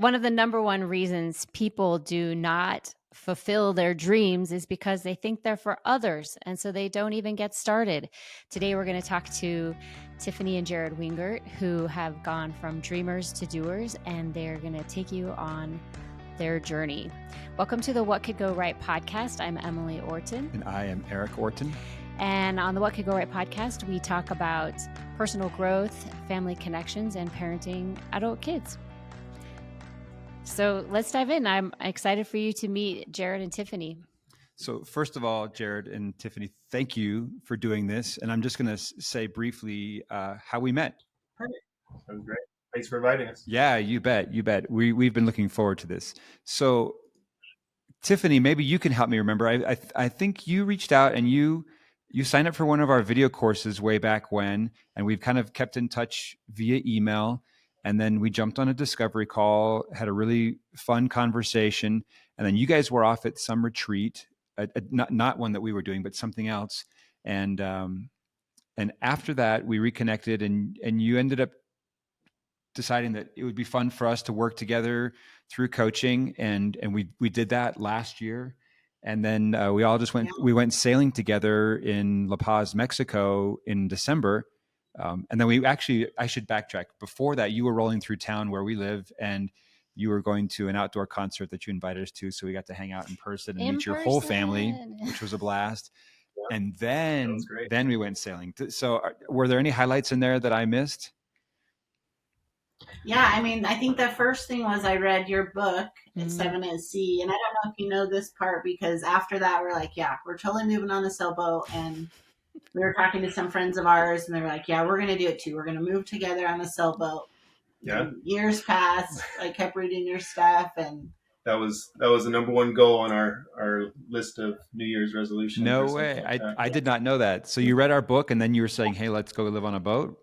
one of the number one reasons people do not fulfill their dreams is because they think they're for others. And so they don't even get started. Today, we're going to talk to Tiffani and Jared Wingert, who have gone from dreamers to doers, and they're going to take you on their journey. Welcome to the What Could Go Right podcast. I'm Emily Orton. And I am Eric Orton. And on the What Could Go Right podcast, we talk about personal growth, family connections, and parenting adult kids. So let's dive in. I'm excited for you to meet Jared and Tiffani. So first of all, Jared and Tiffani, thank you for doing this. And I'm just going to say briefly how we met. Perfect. Sounds great. Thanks for inviting us. Yeah, you bet. We've been looking forward to this. So Tiffani, maybe you can help me remember. I think you reached out and you signed up for one of our video courses way back when, and we've kind of kept in touch via email. And then we jumped on a discovery call, had a really fun conversation. And then you guys were off at some retreat, not one that we were doing, but something else. And after that, we reconnected, and you ended up deciding that it would be fun for us to work together through coaching. And we did that last year. And then we all just we went sailing together in La Paz, Mexico in December. And then I should backtrack. Before that, you were rolling through town where we live, and you were going to an outdoor concert that you invited us to. So we got to hang out in person and meet your whole family, which was a blast. Yeah. And then we went sailing. So were there any highlights in there that I missed? Yeah, I mean, I think the first thing was I read your book, 7 at Sea. And I don't know if you know this part, because after that, we're like, yeah, we're totally moving on a sailboat. And we were talking to some friends of ours, and they were like, yeah, we're going to do it too. We're going to move together on a sailboat. Yeah. And years passed. I kept reading your stuff, and that was the number one goal on our list of New Year's resolutions. No way. I did not know that. So you read our book, and then you were saying, hey, let's go live on a boat?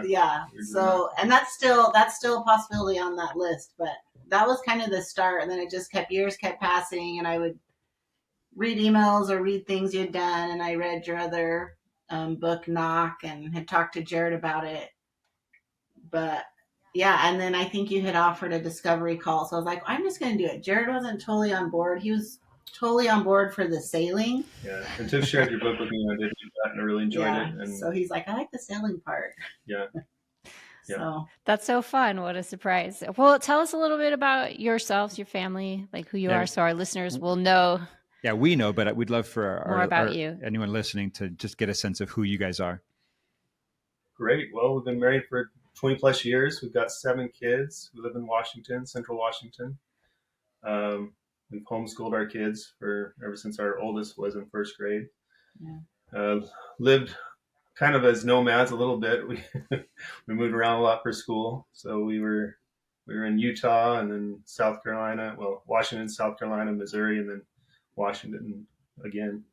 Yeah. So, and that's still a possibility on that list, but that was kind of the start. And then years kept passing, and I would read emails or read things you'd done. And I read your other book, Knock, and had talked to Jared about it. But yeah, and then I think you had offered a discovery call. So I was like, I'm just going to do it. Jared wasn't totally on board. He was totally on board for the sailing. Yeah, and Tiff shared your book with me, and I did that, and I really enjoyed it. And so he's like, I like the sailing part. Yeah. So that's so fun. What a surprise. Well, tell us a little bit about yourselves, your family, like who you are, so our listeners will know. Yeah, we know, but we'd love for more about you. Anyone listening to just get a sense of who you guys are. Great. Well, we've been married for 20 plus years. We've got 7 kids. We live in Washington, Central Washington. We've homeschooled our kids ever since our oldest was in first grade. Yeah. Lived kind of as nomads a little bit. We moved around a lot for school. So we were in Utah, and then South Carolina, Washington, South Carolina, Missouri, and then Washington again.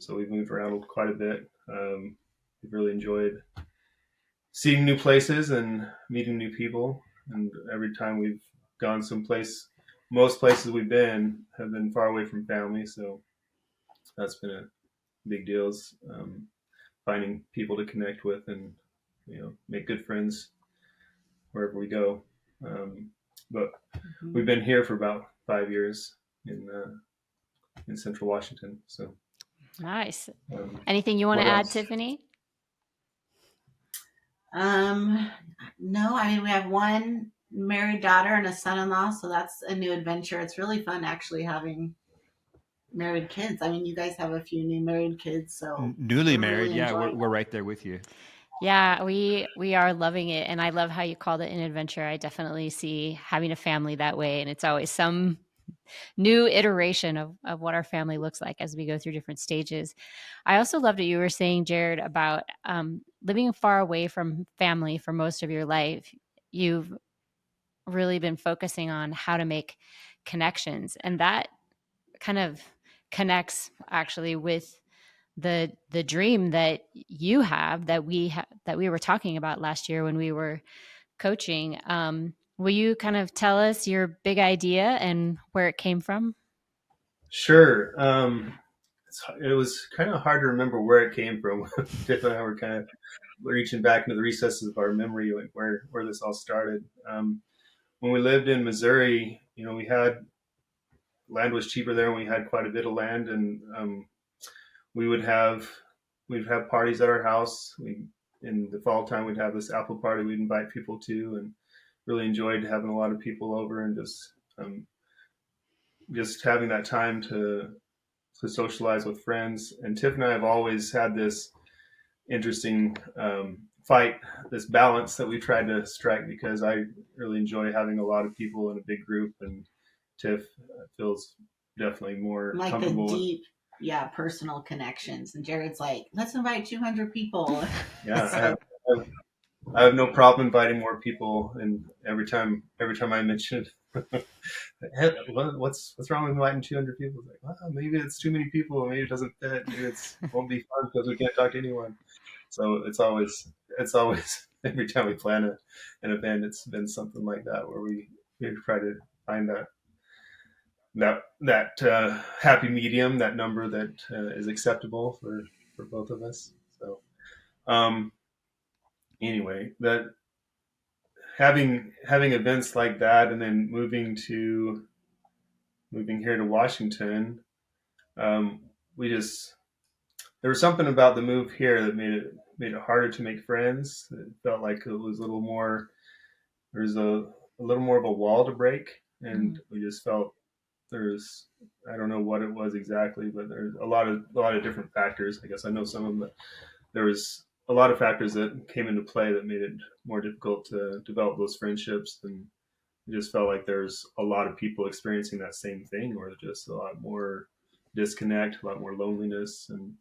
So we've moved around quite a bit. We've really enjoyed seeing new places and meeting new people. And every time we've gone someplace, most places we've been have been far away from family. So that's been a big deal, is finding people to connect with and, make good friends wherever we go. But we've been here for about 5 years in Central Washington. So nice. Anything you want to add, Tiffani? No, I mean, we have one married daughter and a son-in-law, so that's a new adventure. It's really fun actually having married kids. I mean, you guys have a few new married kids, so newly married. Yeah, we're right there with you. Yeah, we are loving it, and I love how you called it an adventure. I definitely see having a family that way, and it's always some new iteration of what our family looks like as we go through different stages. I also loved what you were saying, Jared, about living far away from family for most of your life. You've really been focusing on how to make connections, and that kind of connects actually with the dream that you have, that we were talking about last year when we were coaching. Will you kind of tell us your big idea and where it came from? Sure. It was kind of hard to remember where it came from. Tiff and I were kind of reaching back into the recesses of our memory, like where this all started. when we lived in Missouri, we had land was cheaper there, and we had quite a bit of land, and we would have we'd have parties at our house. In the fall time, we'd have this apple party we'd invite people to, and really enjoyed having a lot of people over and just having that time to socialize with friends. And Tiff and I have always had this interesting fight, this balance that we tried to strike, because I really enjoy having a lot of people in a big group, and Tiff feels definitely more like comfortable the deep, personal connections. And Jared's like, let's invite 200 people. Yeah, I have no problem inviting more people, and every time I mention hey, what's wrong with inviting 200 people? It's like, well, maybe it's too many people, maybe it doesn't fit, maybe it won't be fun because we can't talk to anyone. So it's always every time we plan an event, it's been something like that where we try to find that happy medium, that number that is acceptable for both of us. So anyway, that having events like that, and then moving here to Washington, there was something about the move here that made it harder to make friends. It felt like it was a little more. There's a little more of a wall to break, and we just felt there's, I don't know what it was exactly, but there's a lot of different factors. I guess I know some of them, but there was a lot of factors that came into play that made it more difficult to develop those friendships. And it just felt like there's a lot of people experiencing that same thing, or just a lot more disconnect, a lot more loneliness. And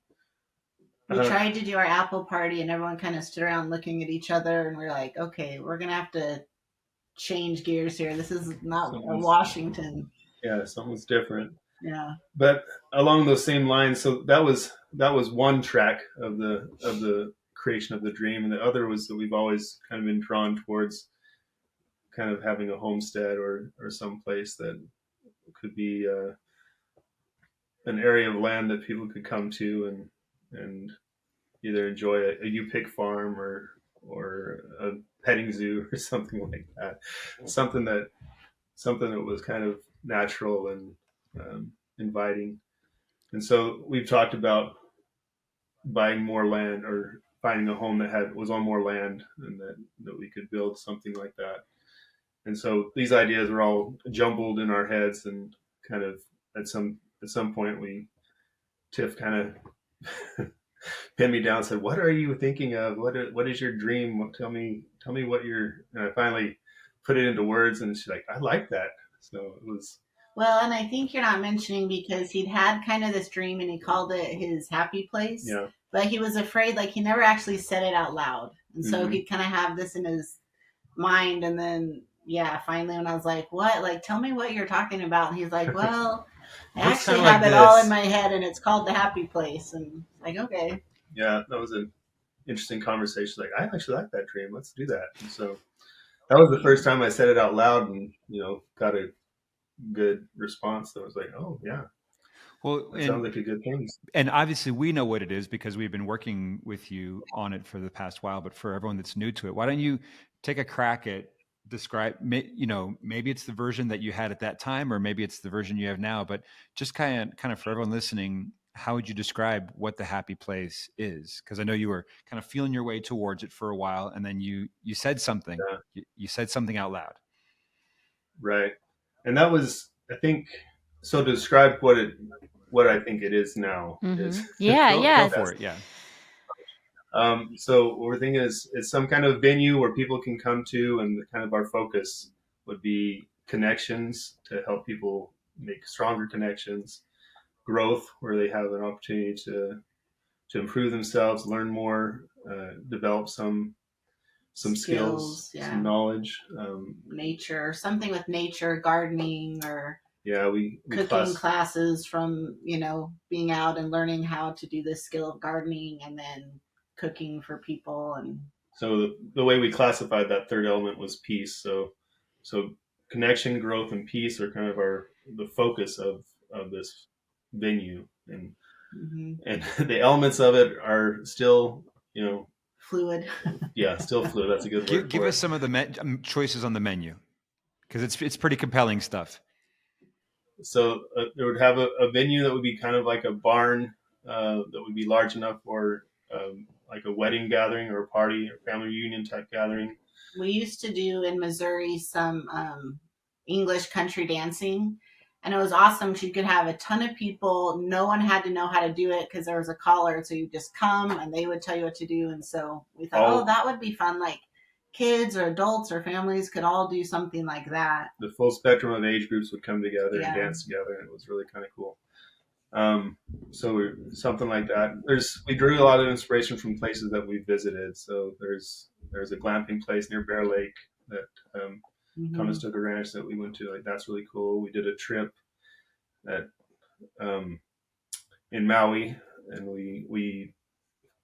we tried to do our Apple party, and everyone kind of stood around looking at each other, and we're like, okay, we're going to have to change gears here. This is not Washington. Yeah, something's different. Yeah. But along those same lines, so that was one track of the creation of the dream, and the other was that we've always kind of been drawn towards kind of having a homestead or some place that could be an area of land that people could come to and either enjoy a U-pick farm or a petting zoo or something like that. Something that was kind of natural and inviting. And so we've talked about buying more land or finding a home that was on more land, and that we could build something like that. And so these ideas were all jumbled in our heads, and kind of at some point Tiff kind of pinned me down and said, "What are you thinking of? What is your dream? Tell me what you're." And I finally put it into words, and she's like, "I like that." So it was. Well, and I think you're not mentioning, because he'd had kind of this dream and he called it his happy place. Yeah. But he was afraid, like he never actually said it out loud. And so he'd kind of have this in his mind. And then, finally when I was like, what? Like, tell me what you're talking about. And he's like, well, I actually have it all in my head, and it's called the happy place. And like, okay. Yeah, that was an interesting conversation. Like, I actually like that dream. Let's do that. And so that was the first time I said it out loud, and got a good response. That was like, oh yeah, well, it sounds like a good thing. And obviously we know what it is because we've been working with you on it for the past while, but for everyone that's new to it, why don't you take a crack at describe, maybe it's the version that you had at that time, or maybe it's the version you have now, but just kind of for everyone listening, how would you describe what the happy place is? Because I know you were kind of feeling your way towards it for a while, and then you said something. Yeah. You said something out loud. Right. And that was, I think, so to describe what I think it is now is go for it. Yeah. So what we're thinking is some kind of venue where people can come to, and kind of our focus would be connections to help people make stronger connections, growth where they have an opportunity to improve themselves, learn more, develop some skills, some knowledge, nature, something with nature, gardening, or we cooking classes from being out and learning how to do this skill of gardening, and then cooking for people. And so the way we classified that third element was peace. So connection, growth, and peace are kind of the focus of this venue, and and the elements of it are still fluid. Yeah, still fluid. That's a good word. Give us some of the choices on the menu. Because it's pretty compelling stuff. So it would have a venue that would be kind of like a barn that would be large enough for like a wedding gathering or a party or family reunion type gathering. We used to do in Missouri some English country dancing, and it was awesome. You could have a ton of people. No one had to know how to do it because there was a caller, so you just come and they would tell you what to do. And so we thought, that would be fun. Like kids or adults or families could all do something like that. The full spectrum of age groups would come together and dance together, and it was really kind of cool. So something like that. We drew a lot of inspiration from places that we visited. So there's a glamping place near Bear Lake that Conestoga Ranch that we went to. Like that's really cool. We did a trip in Maui, and we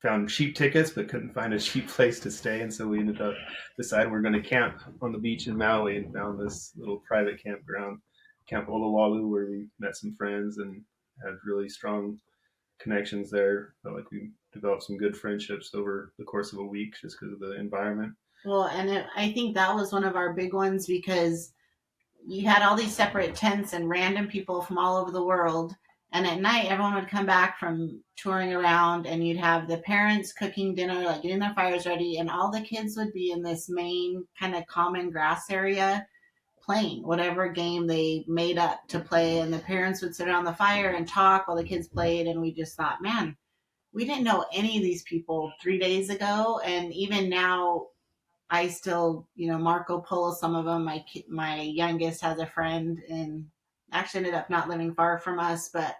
found cheap tickets but couldn't find a cheap place to stay, and so we ended up deciding we're going to camp on the beach in Maui, and found this little private campground, Camp Olowalu, where we met some friends and had really strong connections there. Felt like we developed some good friendships over the course of a week just because of the environment. Well, and I think that was one of our big ones because you had all these separate tents and random people from all over the world. And at night, everyone would come back from touring around, and you'd have the parents cooking dinner, like getting their fires ready, and all the kids would be in this main kind of common grass area playing whatever game they made up to play. And the parents would sit around the fire and talk while the kids played. And we just thought, man, we didn't know any of these people 3 days ago. And even now, I still, Marco Polo, some of them. My youngest has a friend and actually ended up not living far from us. But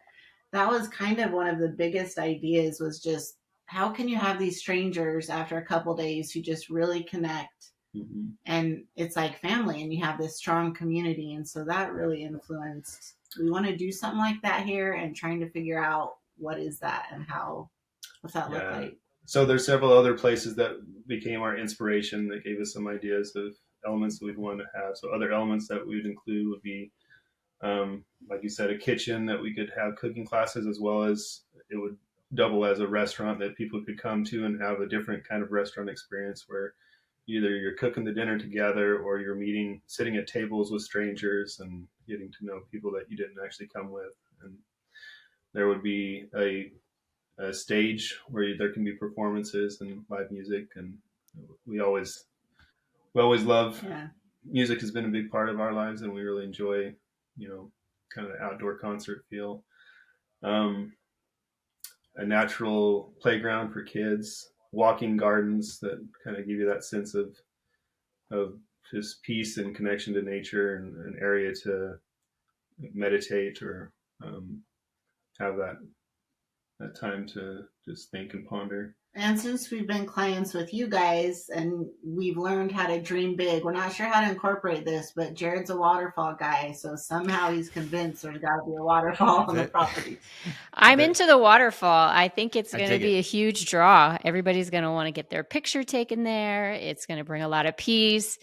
that was kind of one of the biggest ideas, was just how can you have these strangers after a couple days who just really connect? Mm-hmm. And it's like family, and you have this strong community. And so that really influenced. We want to do something like that here, and trying to figure out what is that and what's that look like. So there's several other places that became our inspiration, that gave us some ideas of elements that we'd want to have. So other elements that we would include would be, like you said, a kitchen that we could have cooking classes, as well as it would double as a restaurant that people could come to and have a different kind of restaurant experience, where either you're cooking the dinner together or you're sitting at tables with strangers and getting to know people that you didn't actually come with. And there would be a stage where there can be performances and live music. And we always love music. Has been a big part of our lives, and we really enjoy, kind of the outdoor concert feel. A natural playground for kids, walking gardens that kind of give you that sense of just peace and connection to nature, and an area to meditate or have that time to just think and ponder. And since we've been clients with you guys and we've learned how to dream big, we're not sure how to incorporate this, but Jared's a waterfall guy, so somehow he's convinced there's got to be a waterfall on the property. I'm into the waterfall. I think it's going to be a huge draw. Everybody's going to want to get their picture taken there. It's going to bring a lot of peace.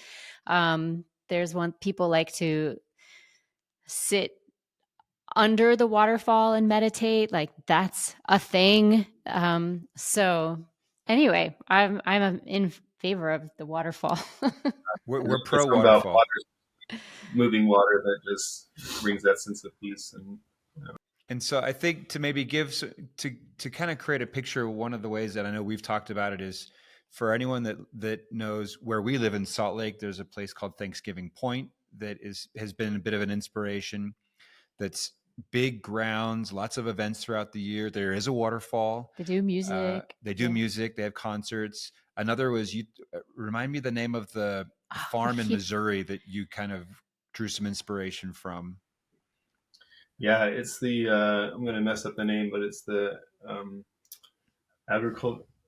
There's people like to sit under the waterfall and meditate. Like that's a thing. So anyway, I'm in favor of the waterfall. We're pro waterfall. Moving water that just brings that sense of peace. And so I think to maybe to kind of create a picture, one of the ways that I know we've talked about it is, for anyone that knows where we live in Salt Lake, there's a place called Thanksgiving Point that has been a bit of an inspiration. That's big grounds, lots of events throughout the year. There is a waterfall. They do music. Music. They have concerts. Another was, you remind me the name of the farm in Missouri that you kind of drew some inspiration from. Yeah, it's the I'm going to mess up the name, but it's the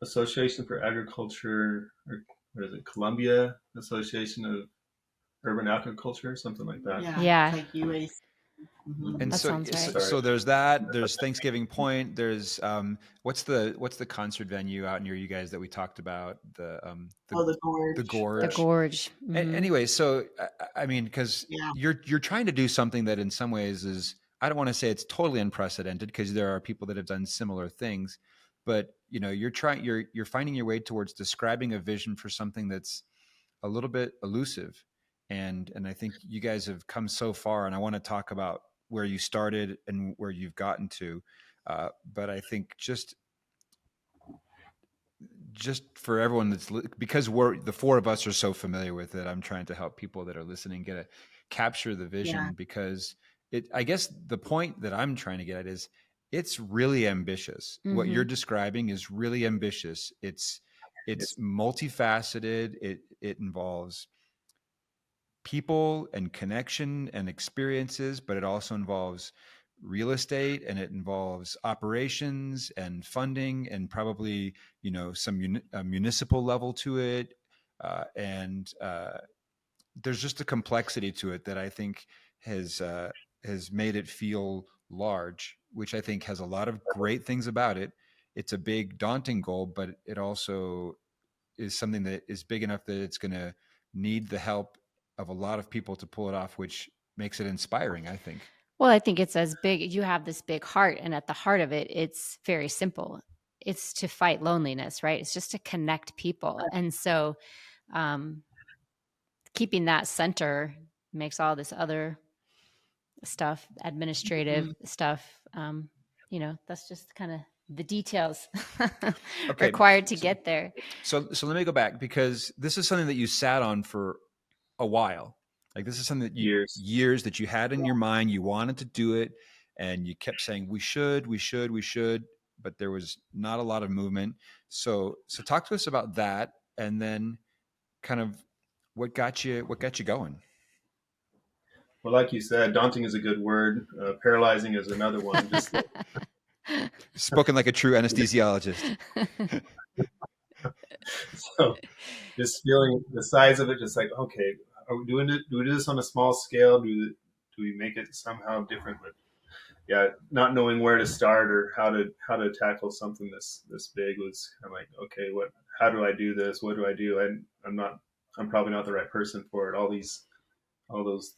Association for Agriculture, or what is it? Columbia Association of Urban Agriculture, something like that. Yeah. Like UAC. Mm-hmm. And that so, sounds right. So there's that. There's Thanksgiving Point. There's what's the concert venue out near you guys that we talked about? The Gorge. The Gorge. The Gorge. Mm-hmm. Anyway, so I mean, because you're trying to do something that in some ways is, I don't want to say it's totally unprecedented, because there are people that have done similar things, but you're finding your way towards describing a vision for something that's a little bit elusive. And I think you guys have come so far, and I want to talk about where you started and where you've gotten to. But I think just for everyone because the four of us are so familiar with it, I'm trying to help people that are listening capture the vision, because I guess the point that I'm trying to get at is it's really ambitious. Mm-hmm. What you're describing is really ambitious. It's multifaceted. It involves people and connection and experiences, but it also involves real estate, and it involves operations and funding, and probably, some municipal level to it. And there's just a complexity to it that I think has made it feel large, which I think has a lot of great things about it. It's a big, daunting goal, but it also is something that is big enough that it's going to need the help of a lot of people to pull it off, which makes it inspiring, I think. Well, I think it's as big. You have this big heart, and at the heart of it, it's very simple. It's to fight loneliness, right? It's just to connect people. And so keeping that center makes all this other stuff, administrative stuff, that's just kind of the details required to get there. So let me go back, because this is something that you sat on for a while. Like, this is something that years that you had in your mind. You wanted to do it, and you kept saying, we should, but there was not a lot of movement. So talk to us about that, and then kind of what got you going. Well, like you said, daunting is a good word. Paralyzing is another one. Just spoken like a true anesthesiologist. So just feeling the size of it, just like, okay, are we doing it? Do we do this on a small scale? Do we make it somehow different? But yeah, not knowing where to start or how to tackle something this big was kind of like, okay, how do I do this? What do I do? I'm probably not the right person for it. All those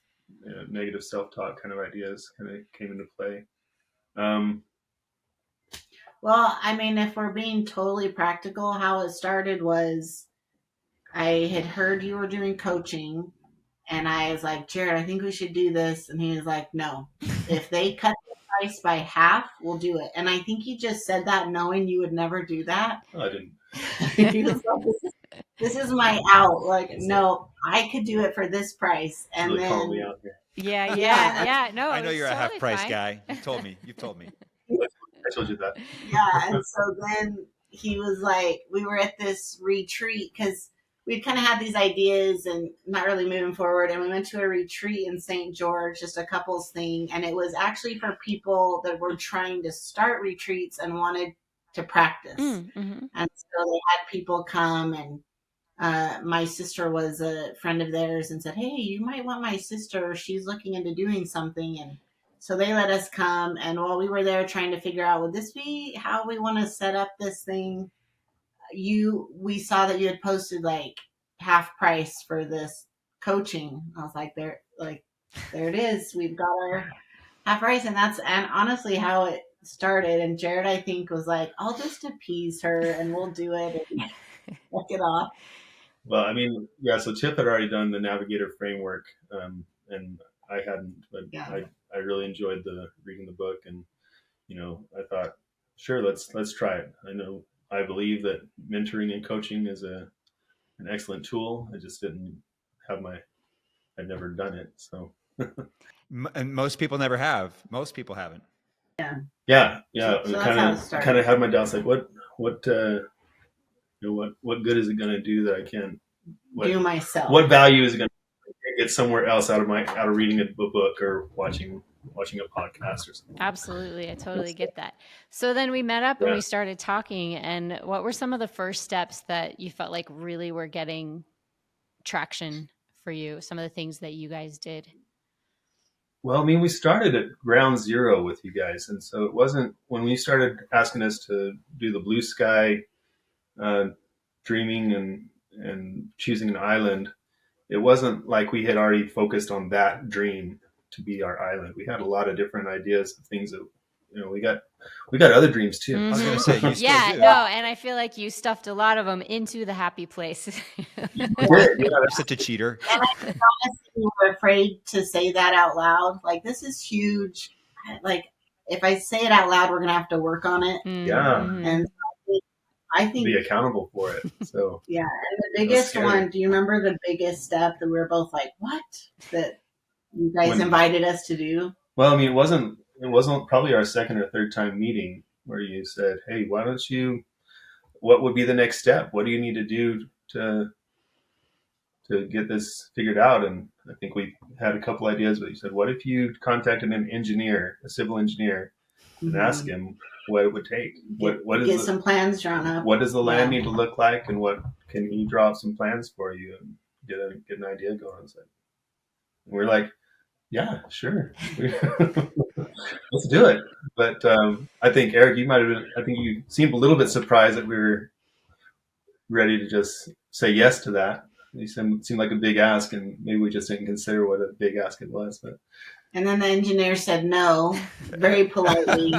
negative self-talk kind of ideas kind of came into play. Well, I mean, if we're being totally practical, how it started was I had heard you were doing coaching, and I was like, Jared, I think we should do this. And he was like, no, if they cut the price by half, we'll do it. And I think he just said that knowing you would never do that. Oh, I didn't. He was like, this is my out. Like, no, I could do it for this price. And really then call me out here. Yeah. No, I know you're totally a half price fine. guy. You've told me. I told you that. Yeah. And so then he was like, we were at this retreat because we'd kind of had these ideas and not really moving forward. And we went to a retreat in St. George, just a couples thing. And it was actually for people that were trying to start retreats and wanted to practice. Mm-hmm. And so they had people come, and my sister was a friend of theirs and said, hey, you might want my sister. She's looking into doing something. And so they let us come. And while we were there trying to figure out, would this be how we want to set up this thing? We saw that you had posted like half price for this coaching. I was like, there it is. We've got our half price. And honestly how it started. And Jared, I think, was like, I'll just appease her and we'll do it and look it off. Well, I mean, yeah, so Tiff had already done the Navigator Framework, and I hadn't, but yeah. I really enjoyed reading the book, and, I thought, sure, let's try it. I believe that mentoring and coaching is an excellent tool. I just didn't have I'd never done it. So, and most people never have. Most people haven't. Yeah. So kind of had my doubts, like what good is it going to do that I can't do myself? What value is it going to get somewhere else out of reading a book or watching a podcast or something? Absolutely. I totally get that. So then we met up and we started talking. And what were some of the first steps that you felt like really were getting traction for you? Some of the things that you guys did? Well, I mean, we started at ground zero with you guys. And so it wasn't when we started asking us to do the blue sky dreaming and choosing an island, it wasn't like we had already focused on that dream to be our island. We had a lot of different ideas of things that we got other dreams too. I was going to say, you still Yeah, do. no, and I feel like you stuffed a lot of them into the happy place. You're such a cheater. And I think honestly, we were afraid to say that out loud. Like, this is huge. Like, if I say it out loud, we're going to have to work on it. Yeah. And I think be accountable for it. So yeah. And the biggest one, do you remember the biggest step that we were both like, what? That you guys invited us to do? Well, I mean, it wasn't probably our second or third time meeting where you said, hey, why don't you, what would be the next step? What do you need to do to get this figured out? And I think we had a couple ideas, but you said, what if you contacted an engineer, a civil engineer, and ask him what it would take? Get some plans drawn up. What does the land need to look like, and what can he draw up some plans for you and get an idea going? So we're like, yeah, sure, let's do it. But I think Eric, I think you seemed a little bit surprised that we were ready to just say yes to that. It seemed like a big ask, and maybe we just didn't consider what a big ask it was. But and then the engineer said no, very politely.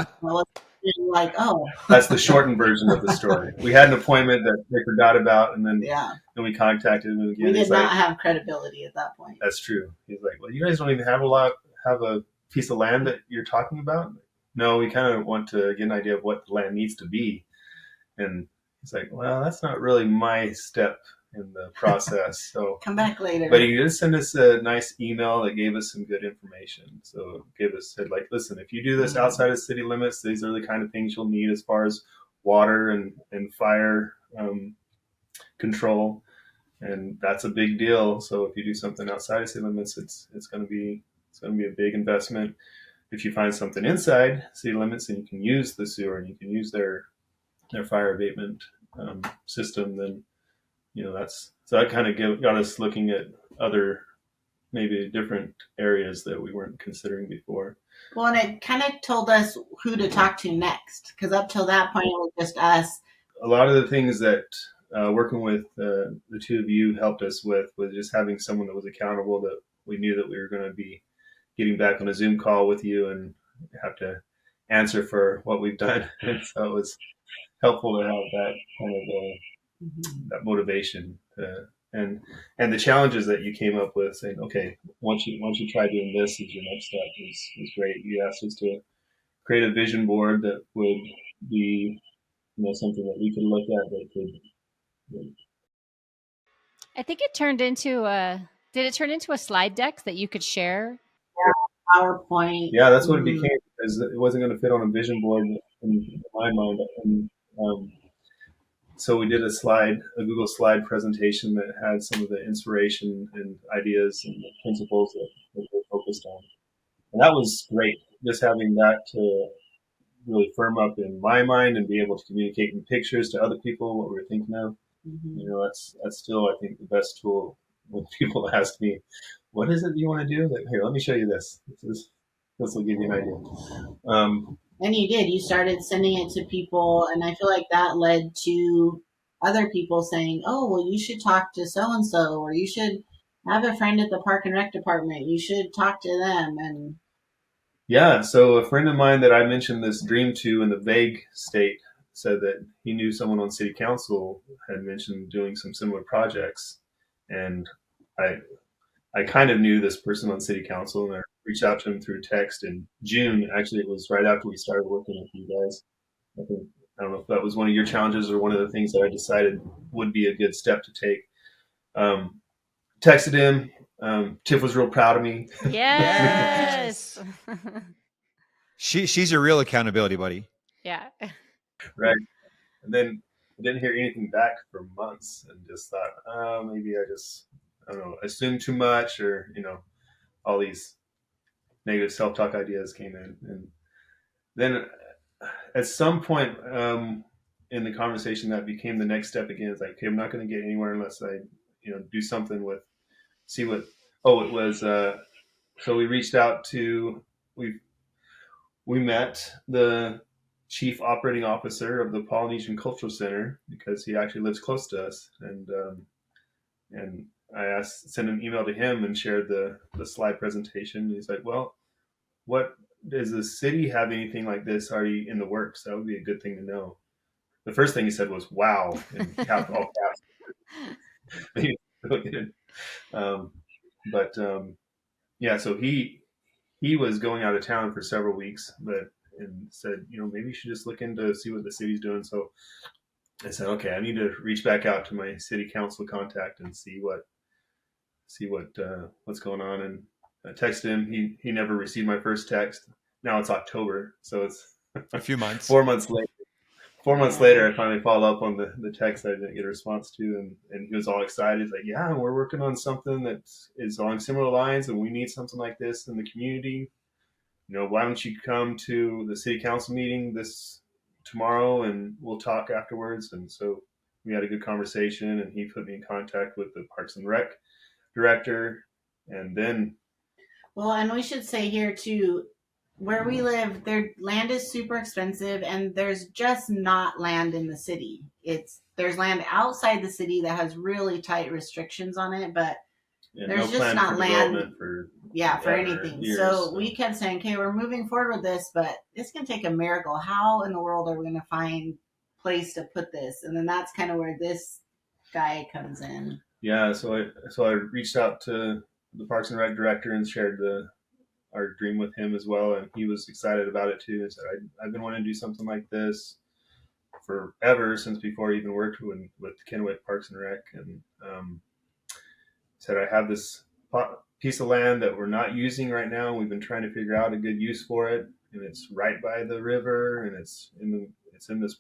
Like, oh, that's the shortened version of the story. We had an appointment that they forgot about, and then we contacted him again. We did not have credibility at that point. That's true. He's like, well, you guys don't even have a piece of land that you're talking about. No, we kind of want to get an idea of what the land needs to be. And he's like, well, that's not really my step in the process. So come back later. But he did send us a nice email that gave us some good information. So said like, listen, if you do this outside of city limits, these are the kind of things you'll need as far as water and fire control. And that's a big deal. So if you do something outside of city limits, it's going to be a big investment. If you find something inside city limits and you can use the sewer and you can use their fire abatement system, then that kind of got us looking at other maybe different areas that we weren't considering before. Well, and it kind of told us who to talk to next, because up till that point it was just us. A lot of the things that working with the two of you helped us with was just having someone that was accountable, that we knew that we were going to be getting back on a Zoom call with you and have to answer for what we've done. And so it was helpful to have that kind of that motivation and the challenges that you came up with, saying, okay, once you try doing this as your next step is great. You asked us to create a vision board that would be something that we could look at that could. I think it turned into did it turn into a slide deck that you could share? Yeah, PowerPoint. Yeah, that's what it became, because it wasn't going to fit on a vision board in my mind. And so we did a Google slide presentation that had some of the inspiration and ideas and the principles that we're focused on. And that was great, just having that to really firm up in my mind and be able to communicate in pictures to other people what we were thinking of. That's still, I think, the best tool when people ask me, what is it you want to do? Like, here, let me show you this. This will give you an idea. And you did. You started sending it to people, and I feel like that led to other people saying, oh, well, you should talk to so-and-so, or you should have a friend at the Park and Rec department. You should talk to them. And yeah, so a friend of mine that I mentioned this dream to in the vague state said that he knew someone on city council had mentioned doing some similar projects. And I kind of knew this person on city council, and I reached out to him through text in June. Actually, it was right after we started working with you guys. I don't know if that was one of your challenges or one of the things that I decided would be a good step to take. Texted him. Tiff was real proud of me. Yes. She's a real accountability buddy. Yeah. Right. And then I didn't hear anything back for months, and just thought, maybe I don't know, assumed too much, or all these negative self-talk ideas came in. And then at some point in the conversation, that became the next step again. It's like, okay, I'm not going to get anywhere unless I do something with, see what, it was, so we reached out to, we met the chief operating officer of the Polynesian Cultural Center, because he actually lives close to us. And I sent an email to him and shared the slide presentation. He's like, well, what does the city have anything like this already in the works? That would be a good thing to know. The first thing he said was "wow" in all caps. um, but yeah, so he was going out of town for several weeks, but and said, maybe you should just look into see what the city's doing. So I said, okay, I need to reach back out to my city council contact and see what's going on. And I texted him. He never received my first text. Now it's October, so it's a few months. 4 months later. 4 months later, I finally followed up on the text I didn't get a response to, and he was all excited. He's like, yeah, we're working on something that is along similar lines, and we need something like this in the community. Why don't you come to the city council meeting this tomorrow, and we'll talk afterwards. And so we had a good conversation, and he put me in contact with the Parks and Rec director, and then. Well, and we should say here too, where we live, their land is super expensive, and there's just not land in the city. There's land outside the city that has really tight restrictions on it, but there's just not land for anything. So we kept saying, okay, we're moving forward with this, but it's going to take a miracle. How in the world are we going to find a place to put this? And then that's kind of where this guy comes in. Yeah, so I reached out to the Parks and Rec director and shared our dream with him as well, and he was excited about it too. He said, I've been wanting to do something like this forever, since before I even worked with Kennewick Parks and Rec, and said, I have this piece of land that we're not using right now. We've been trying to figure out a good use for it, and it's right by the river, and it's in this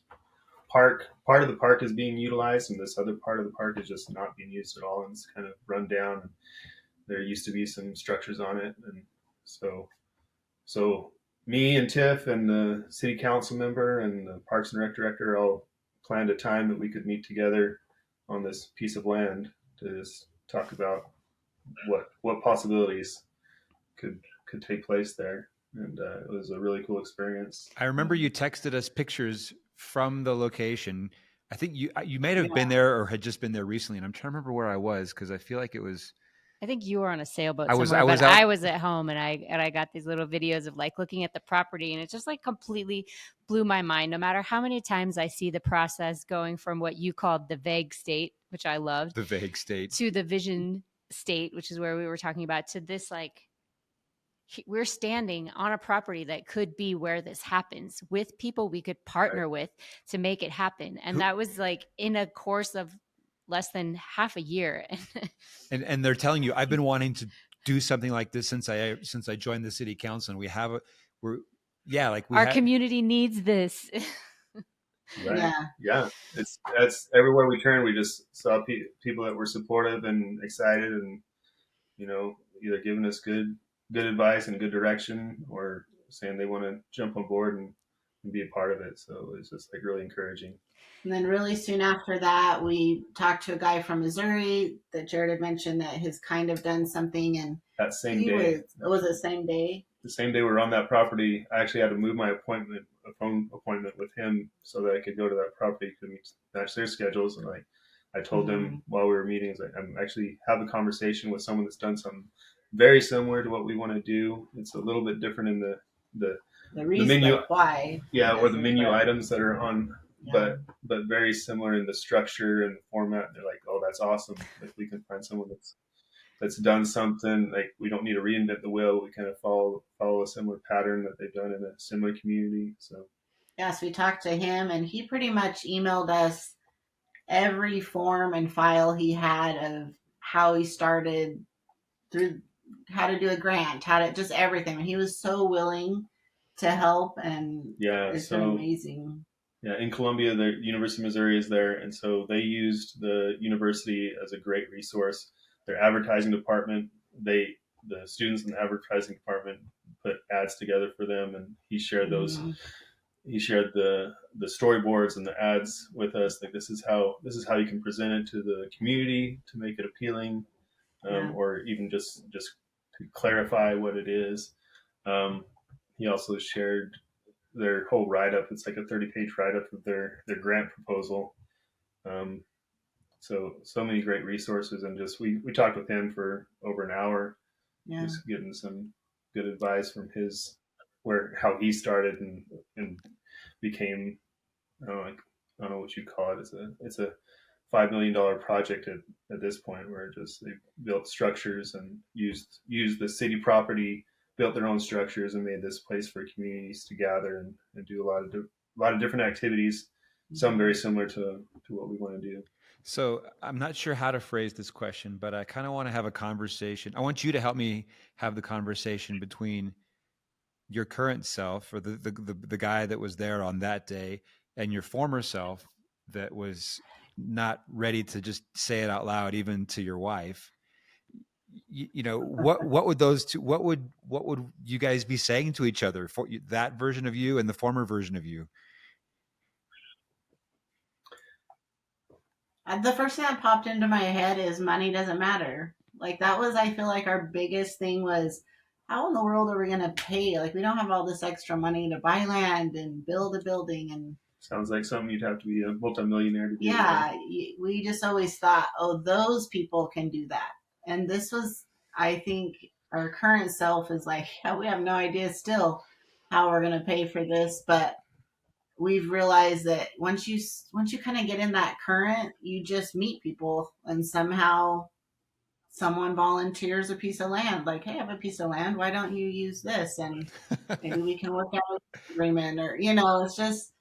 park. Part of the park is being utilized, and this other part of the park is just not being used at all, and it's kind of run down. And there used to be some structures on it, and so me and Tiff and the city council member and the Parks and Rec director all planned a time that we could meet together on this piece of land to just talk about what possibilities could take place there. And it was a really cool experience. I remember you texted us pictures from the location. I think you might have been there or had just been there recently, and I'm trying to remember where I was, because I feel like it was. I think you were on a sailboat somewhere, but I was at home, and I got these little videos of like looking at the property, and it just like completely blew my mind. No matter how many times I see the process going from what you called the vague state, which I loved, the vague state, to the vision state, which is where we were talking about, to this like we're standing on a property that could be where this happens with people we could partner with to make it happen. And that was like in a course of less than half a year. and they're telling you, I've been wanting to do something like this since I joined the city council, and our community needs this. Right. Yeah. That's everywhere we turned. We just saw people that were supportive and excited, and either giving us good advice and good direction, or saying they want to jump on board and be a part of it. So it's just like really encouraging. And then really soon after that, we talked to a guy from Missouri that Jared had mentioned that has kind of done something. And that same day. Was it the same day? The same day we were on that property, I actually had to move my phone appointment with him so that I could go to that property, could match their schedules. And I told them while we were meeting, I'm actually have a conversation with someone that's done something very similar to what we want to do. It's a little bit different in the reason menu, why. Yeah, or the menu items that are on. Yeah. But very similar in the structure and the format. And they're like, oh, that's awesome. If we can find someone that's done something, like we don't need to reinvent the wheel. We kind of follow a similar pattern that they've done in a similar community. So yes, we talked to him, and he pretty much emailed us every form and file he had of how he started, through how to do a grant, how to just everything. And he was so willing to help, and it's been amazing. Yeah, in Columbia, the University of Missouri is there, and so they used the university as a great resource. Their advertising department, the students in the advertising department put ads together for them, and he shared those. He shared the storyboards and the ads with us. Like this is how you can present it to the community to make it appealing, or even just to clarify what it is. He also shared their whole write-up. It's like a 30-page write-up of their grant proposal. So many great resources, and just we talked with him for over an hour, just getting some good advice from how he started and became, I don't know what you call it. It's a $5 million project at this point, where they built structures and used the city property, built their own structures, and made this place for communities to gather and do a lot of different activities, some very similar to what we want to do. So I'm not sure how to phrase this question, but I kind of want to have a conversation. I want you to help me have the conversation between your current self, or the guy that was there on that day, and your former self that was not ready to just say it out loud, even to your wife. What would those two, what would you guys be saying to each other, for that version of you and the former version of you? The first thing that popped into my head is money doesn't matter. Like, that was, I feel like, our biggest thing was, how in the world are we going to pay? Like, we don't have all this extra money to buy land and build a building. And sounds like something you'd have to be a multimillionaire to do. Yeah, we just always thought, oh, those people can do that. And this was, I think, our current self is like, yeah, we have no idea still how we're going to pay for this, but we've realized that once you kind of get in that current, you just meet people, and somehow someone volunteers a piece of land. Like, hey, I have a piece of land. Why don't you use this? And maybe we can work out an agreement, or, it's just,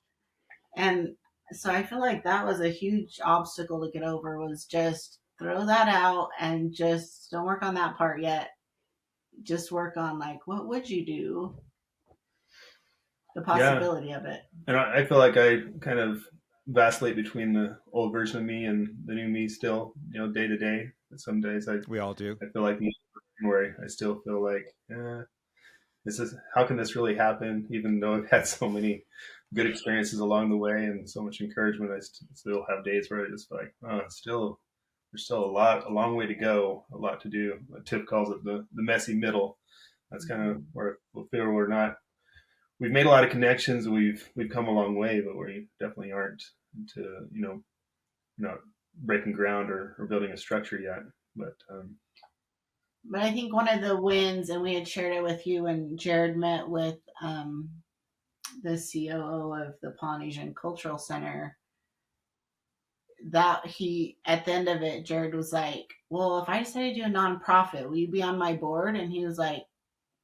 and so I feel like that was a huge obstacle to get over, was just throw that out and just don't work on that part yet. Just work on, like, what would you do? The possibility of it. And I feel like I kind of vacillate between the old version of me and the new me still, day to day. But some days we all do. I feel like where I still feel like, how can this really happen? Even though I've had so many good experiences along the way and so much encouragement, I still have days where I just feel like, there's still a long way to go, a lot to do. Tiff calls it the messy middle. That's kind of where we feel we've made a lot of connections. We've come a long way, but we definitely aren't into, not breaking ground or building a structure yet. But I think one of the wins, and we had shared it with you, and Jared met with the COO of the Polynesian Cultural Center, that at the end of it, Jared was like, well, if I decided to do a nonprofit, will you be on my board? And he was like,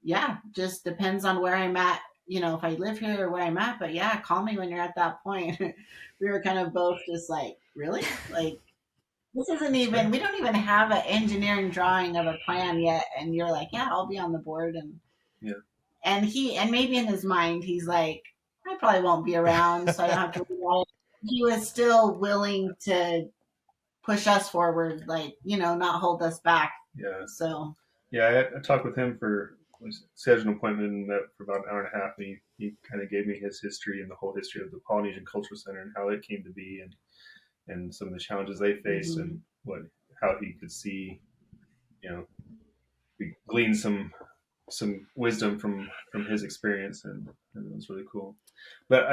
yeah, just depends on where I'm at, if I live here or where I'm at, but yeah, call me when you're at that point. We were kind of both just like, really? Like, this isn't even, we don't even have an engineering drawing of a plan yet. And you're like, yeah, I'll be on the board. And yeah. And maybe in his mind, he's like, I probably won't be around, so I don't have to rely. He was still willing to push us forward, like, not hold us back. Yeah. So. Yeah, I talked with him scheduled an appointment and met for about an hour and a half. And he kind of gave me his history and the whole history of the Polynesian Cultural Center and how it came to be, and some of the challenges they faced, and how he could see, we gleaned some wisdom from his experience, and it was really cool. But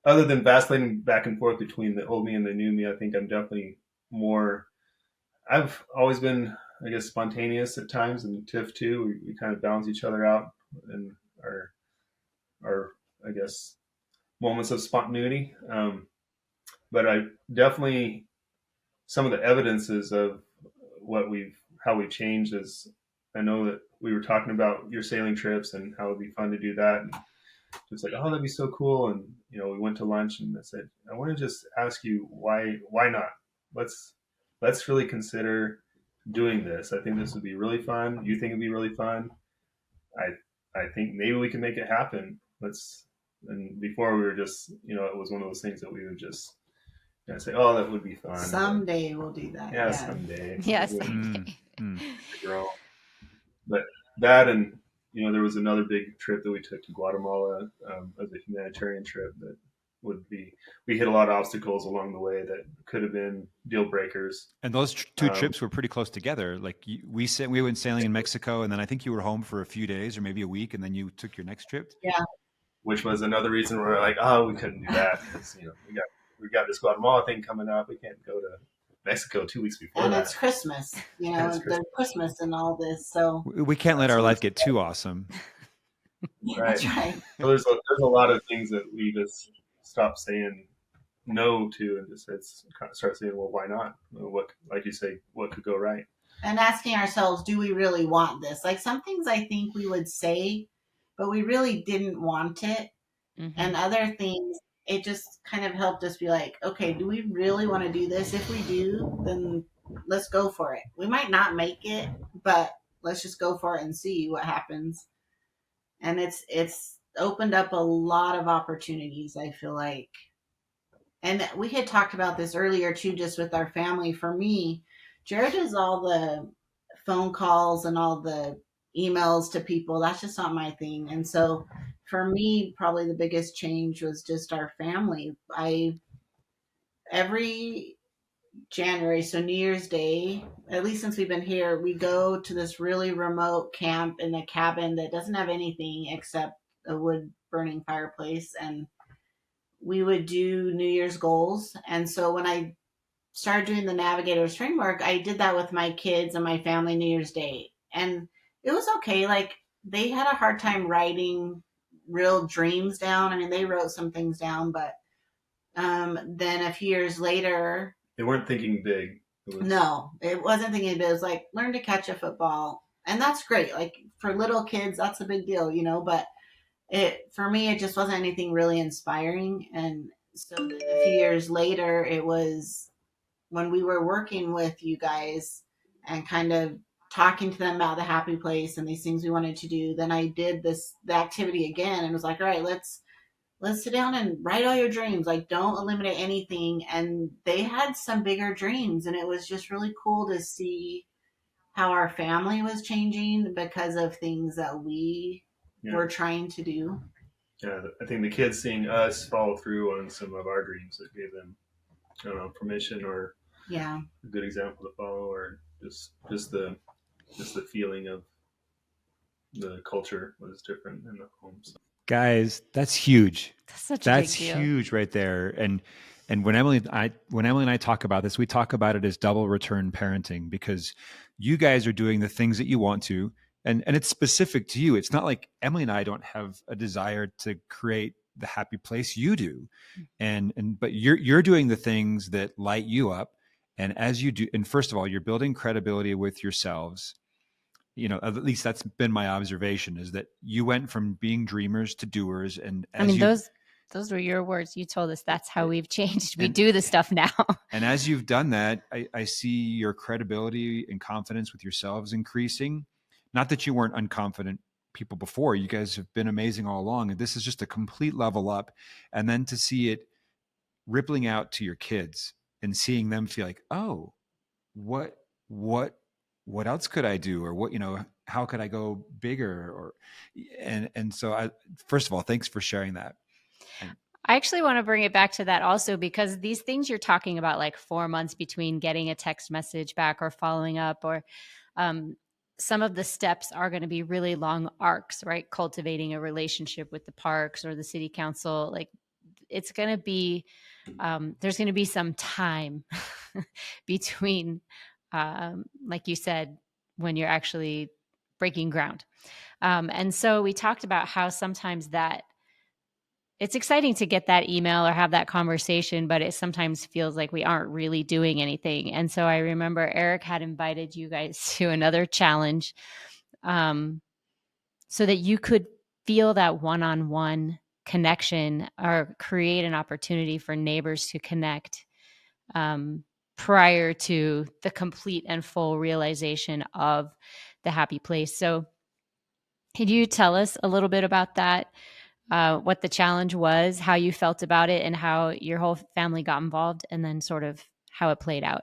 other than vacillating back and forth between the old me and the new me, I think I'm definitely I've always been, I guess, spontaneous at times, and Tiff too. We kind of balance each other out in our I guess, moments of spontaneity. But I definitely, some of the evidences of how we've changed is, I know that we were talking about your sailing trips and how it'd be fun to do that. And it's like, oh, that'd be so cool. And, we went to lunch, and I said, I want to just ask you why not? Let's really consider doing this. I think this would be really fun. You think it'd be really fun. I think maybe we can make it happen. And before we were just, it was one of those things that we would just say, oh, that would be fun. Someday we'll do that. Yeah. Someday. Yeah, someday. But that, and, there was another big trip that we took to Guatemala as a humanitarian trip that we hit a lot of obstacles along the way that could have been deal breakers. And those two trips were pretty close together. Like we went sailing in Mexico, and then I think you were home for a few days or maybe a week, and then you took your next trip. Yeah. Which was another reason we're like, oh, we couldn't do that because, we got this Guatemala thing coming up. We can't go to Mexico 2 weeks before and that. It's Christmas, there's Christmas and all this. So we can't let our life get too awesome. Right. That's right. So there's a lot of things that we just stop saying no to and just start saying, well, why not? What, like you say, what could go right? And asking ourselves, do we really want this? Like some things I think we would say, but we really didn't want it. Mm-hmm. And other things, it just kind of helped us be like, okay, do we really want to do this? If we do, then let's go for it. We might not make it, but let's just go for it and see what happens. And it's opened up a lot of opportunities, I feel like. And we had talked about this earlier too, just with our family. For me, Jared does all the phone calls and all the emails to people. That's just not my thing. And so for me, probably the biggest change was just our family. Every January, so New Year's Day, at least since we've been here, we go to this really remote camp in a cabin that doesn't have anything except a wood burning fireplace. And we would do New Year's goals. And so when I started doing the Navigator's Framework, I did that with my kids and my family New Year's Day. And it was okay. Like they had a hard time writing real dreams down. I mean, they wrote some things down, but then a few years later, they weren't thinking big. No, it wasn't thinking big. It was like learn to catch a football. And that's great. Like for little kids, that's a big deal, but for me, it just wasn't anything really inspiring. And so then a few years later, it was when we were working with you guys and kind of talking to them about the happy place and these things we wanted to do. Then I did the activity again and was like, all right, let's sit down and write all your dreams. Like, don't eliminate anything. And they had some bigger dreams, and it was just really cool to see how our family was changing because of things that we were trying to do. Yeah, I think the kids seeing us follow through on some of our dreams that gave them, I don't know, permission or a good example to follow, or just the feeling of the culture was different in the home. So. Guys, that's huge. That's such that's a big deal. Huge right there. And when Emily and I talk about this, we talk about it as double return parenting, because you guys are doing the things that you want to, and it's specific to you. It's not like Emily and I don't have a desire to create the happy place. You do. But you're doing the things that light you up. And as you do, and first of all, you're building credibility with yourselves. At least that's been my observation, is that you went from being dreamers to doers. And those were your words. You told us that's how we've changed. We do the stuff now. And as you've done that, I see your credibility and confidence with yourselves increasing. Not that you weren't unconfident people before. You guys have been amazing all along. And this is just a complete level up. And then to see it rippling out to your kids and seeing them feel like, oh, what else could I do? Or how could I go bigger? So first of all, thanks for sharing that. I actually want to bring it back to that also, because these things you're talking about, like 4 months between getting a text message back or following up, or some of the steps are going to be really long arcs, right? Cultivating a relationship with the parks or the city council. Like it's going to be, there's going to be some time between, like you said, when you're actually breaking ground. And so we talked about how sometimes that it's exciting to get that email or have that conversation, but it sometimes feels like we aren't really doing anything. And so I remember Eric had invited you guys to another challenge, so that you could feel that one-on-one connection or create an opportunity for neighbors to connect prior to the complete and full realization of the happy place. So can you tell us a little bit about that? What the challenge was, how you felt about it, and how your whole family got involved, and then sort of how it played out.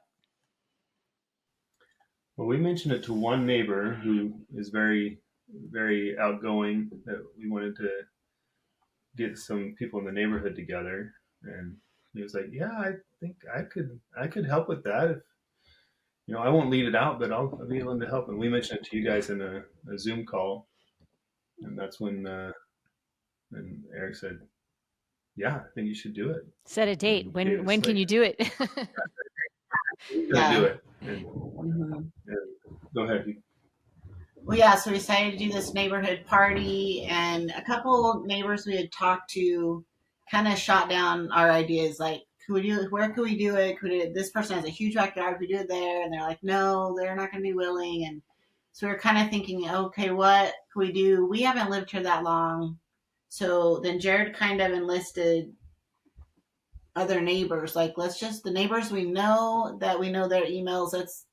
Well, we mentioned it to one neighbor who is very, very outgoing, that we wanted to get some people in the neighborhood together. And he was like, yeah, I think I could help with that. If, I won't lead it out, but I'll be willing to help. And we mentioned it to you guys in a Zoom call. And that's when Eric said, yeah, I think you should do it. Set a date. When can you do it? Do it. And go ahead. Well, yeah, so we decided to do this neighborhood party, and a couple neighbors we had talked to kind of shot down our ideas. Like, could we do it? Where could we do it? This person has a huge backyard. Could we do it there? And they're like, no, they're not going to be willing. And so we are kind of thinking, okay, what could we do? We haven't lived here that long. So then Jared kind of enlisted other neighbors. Like, the neighbors we know their emails, let's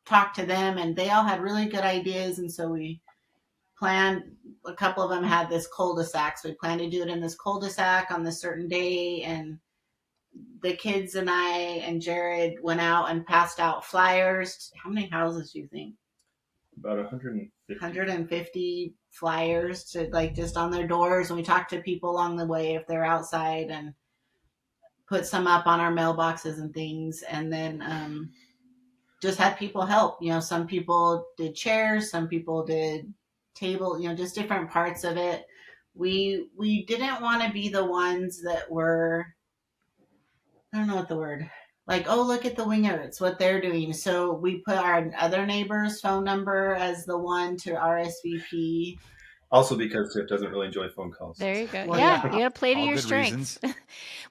talk to them. And they all had really good ideas. And so we planned, a couple of them had this cul-de-sac, so we planned to do it in this cul-de-sac on this certain day. And the kids and I and Jared went out and passed out flyers. How many houses do you think? About 150. 150 flyers to, like, just on their doors, and we talked to people along the way if they're outside, and put some up on our mailboxes and things. And then just had people help. Some people did chairs, some people did table, just different parts of it. We didn't want to be the ones that were, I don't know what the word, like, oh, look at the Wingerts, what they're doing. So we put our other neighbor's phone number as the one to RSVP. Also because Tiff doesn't really enjoy phone calls. There you go. Well, yeah, yeah. you got to play to All your good strengths. reasons.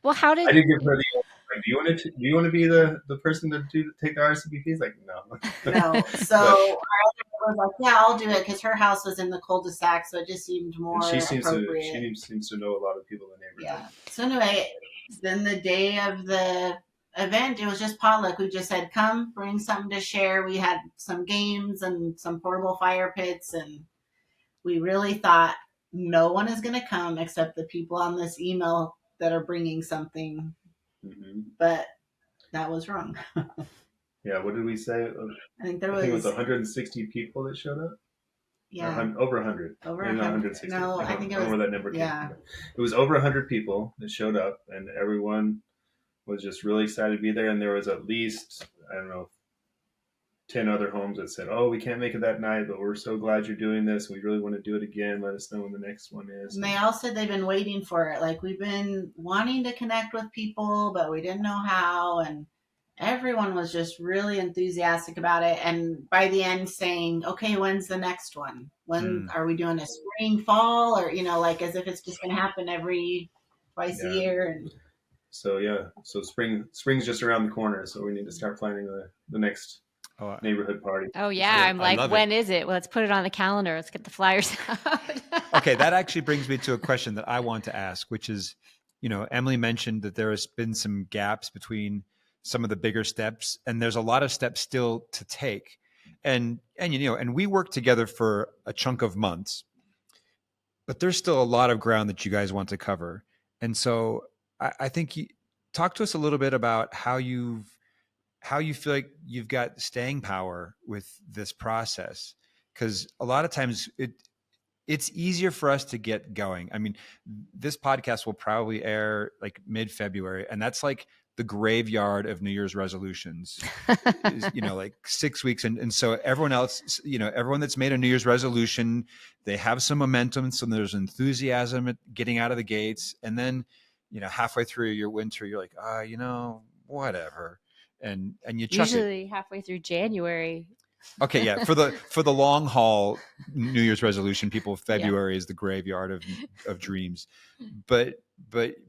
Well, how did I did give her the like, do you want to be the person to take the RSVPs? Like, no. No. So our other neighbor was like, yeah, I'll do it, because her house was in the cul-de-sac, so it just seemed more appropriate. She seems to know a lot of people in the neighborhood. Yeah. So anyway, then the day of the event, it was just potluck. We just said, come, bring something to share. We had some games and some portable fire pits, and we really thought no one is going to come except the people on this email that are bringing something. Mm-hmm. But that was wrong. Yeah, what did we say? I think it was 160 people that showed up. Yeah, over 100. Over Maybe 100. No, I think it was. Where that number came Yeah, from. It was over 100 people that showed up, and everyone was just really excited to be there. And there was at least, I don't know, 10 other homes that said, "Oh, we can't make it that night, but we're so glad you're doing this. We really want to do it again. Let us know when the next one is." And they all said they've been waiting for it. Like, we've been wanting to connect with people, but we didn't know how. And everyone was just really enthusiastic about it. And by the end saying, okay, when's the next one? When are we doing a spring, fall, or, like, as if it's just going to happen twice a year. And so, so spring's just around the corner. So we need to start planning the next neighborhood party. Oh yeah, I'm like, when is it? Well, let's put it on the calendar. Let's get the flyers out. Okay, that actually brings me to a question that I want to ask, which is, Emily mentioned that there has been some gaps between some of the bigger steps, and there's a lot of steps still to take. And we worked together for a chunk of months, but there's still a lot of ground that you guys want to cover. And so I think talk to us a little bit about how you feel like you've got staying power with this process, because a lot of times it's easier for us to get going. I mean, this podcast will probably air like mid-February, and that's like the graveyard of New Year's resolutions, like 6 weeks. And so everyone else, everyone that's made a New Year's resolution, they have some momentum. So there's enthusiasm at getting out of the gates. And then, halfway through your winter, you're like, whatever. And you chuck usually halfway through January. Okay, yeah. For the long haul New Year's resolution, people, February is the graveyard of dreams. But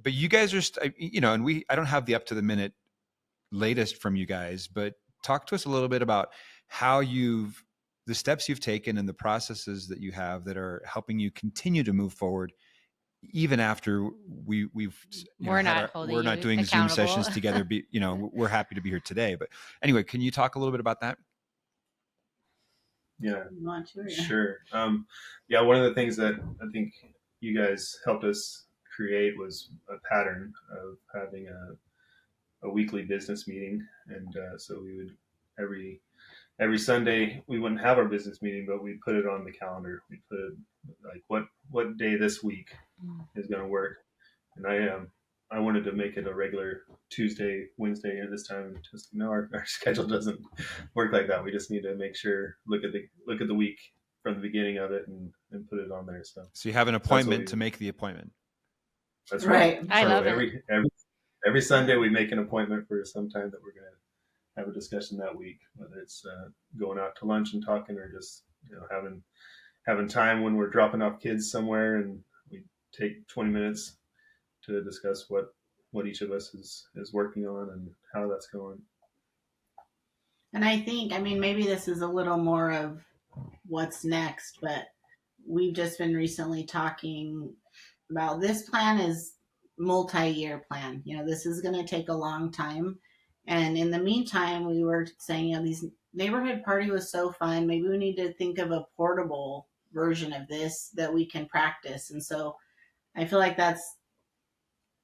you guys are, and I don't have the up to the minute latest from you guys, but talk to us a little bit about how the steps you've taken and the processes that you have that are helping you continue to move forward, even after we're not doing Zoom sessions together. We're happy to be here today. But anyway, can you talk a little bit about that? Yeah, sure. One of the things that I think you guys helped us create was a pattern of having a weekly business meeting, and so we would every Sunday we wouldn't have our business meeting, but we'd put it on the calendar. We'd put it like what day this week is going to work, and I wanted to make it a regular Tuesday, Wednesday at this time. Just our schedule doesn't work like that. We just need to make sure look at the week from the beginning of it and put it on there. So you have an appointment to make the appointment. That's right. I love it. Every Sunday we make an appointment for some time that we're going to have a discussion that week, whether it's going out to lunch and talking or just having time when we're dropping off kids somewhere, and we take 20 minutes to discuss what each of us is working on and how that's going. And I think, I mean, maybe this is a little more of what's next, but we've just been recently talking about this plan is multi-year plan. This is going to take a long time. And in the meantime, we were saying, these neighborhood party was so fun. Maybe we need to think of a portable version of this that we can practice. And so I feel like that's,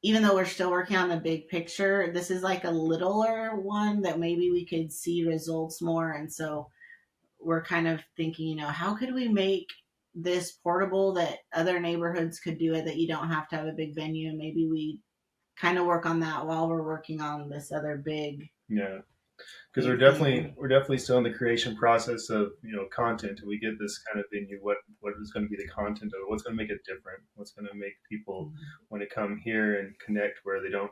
even though we're still working on the big picture, this is like a littler one that maybe we could see results more. And so we're kind of thinking, how could we make this portable that other neighborhoods could do it, that you don't have to have a big venue? And maybe we kind of work on that while we're working on this other big. Yeah. Because we're definitely still in the creation process of content. We get this kind of venue. What is going to be the content of it? What's going to make it different? What's going to make people want to come here and connect where they don't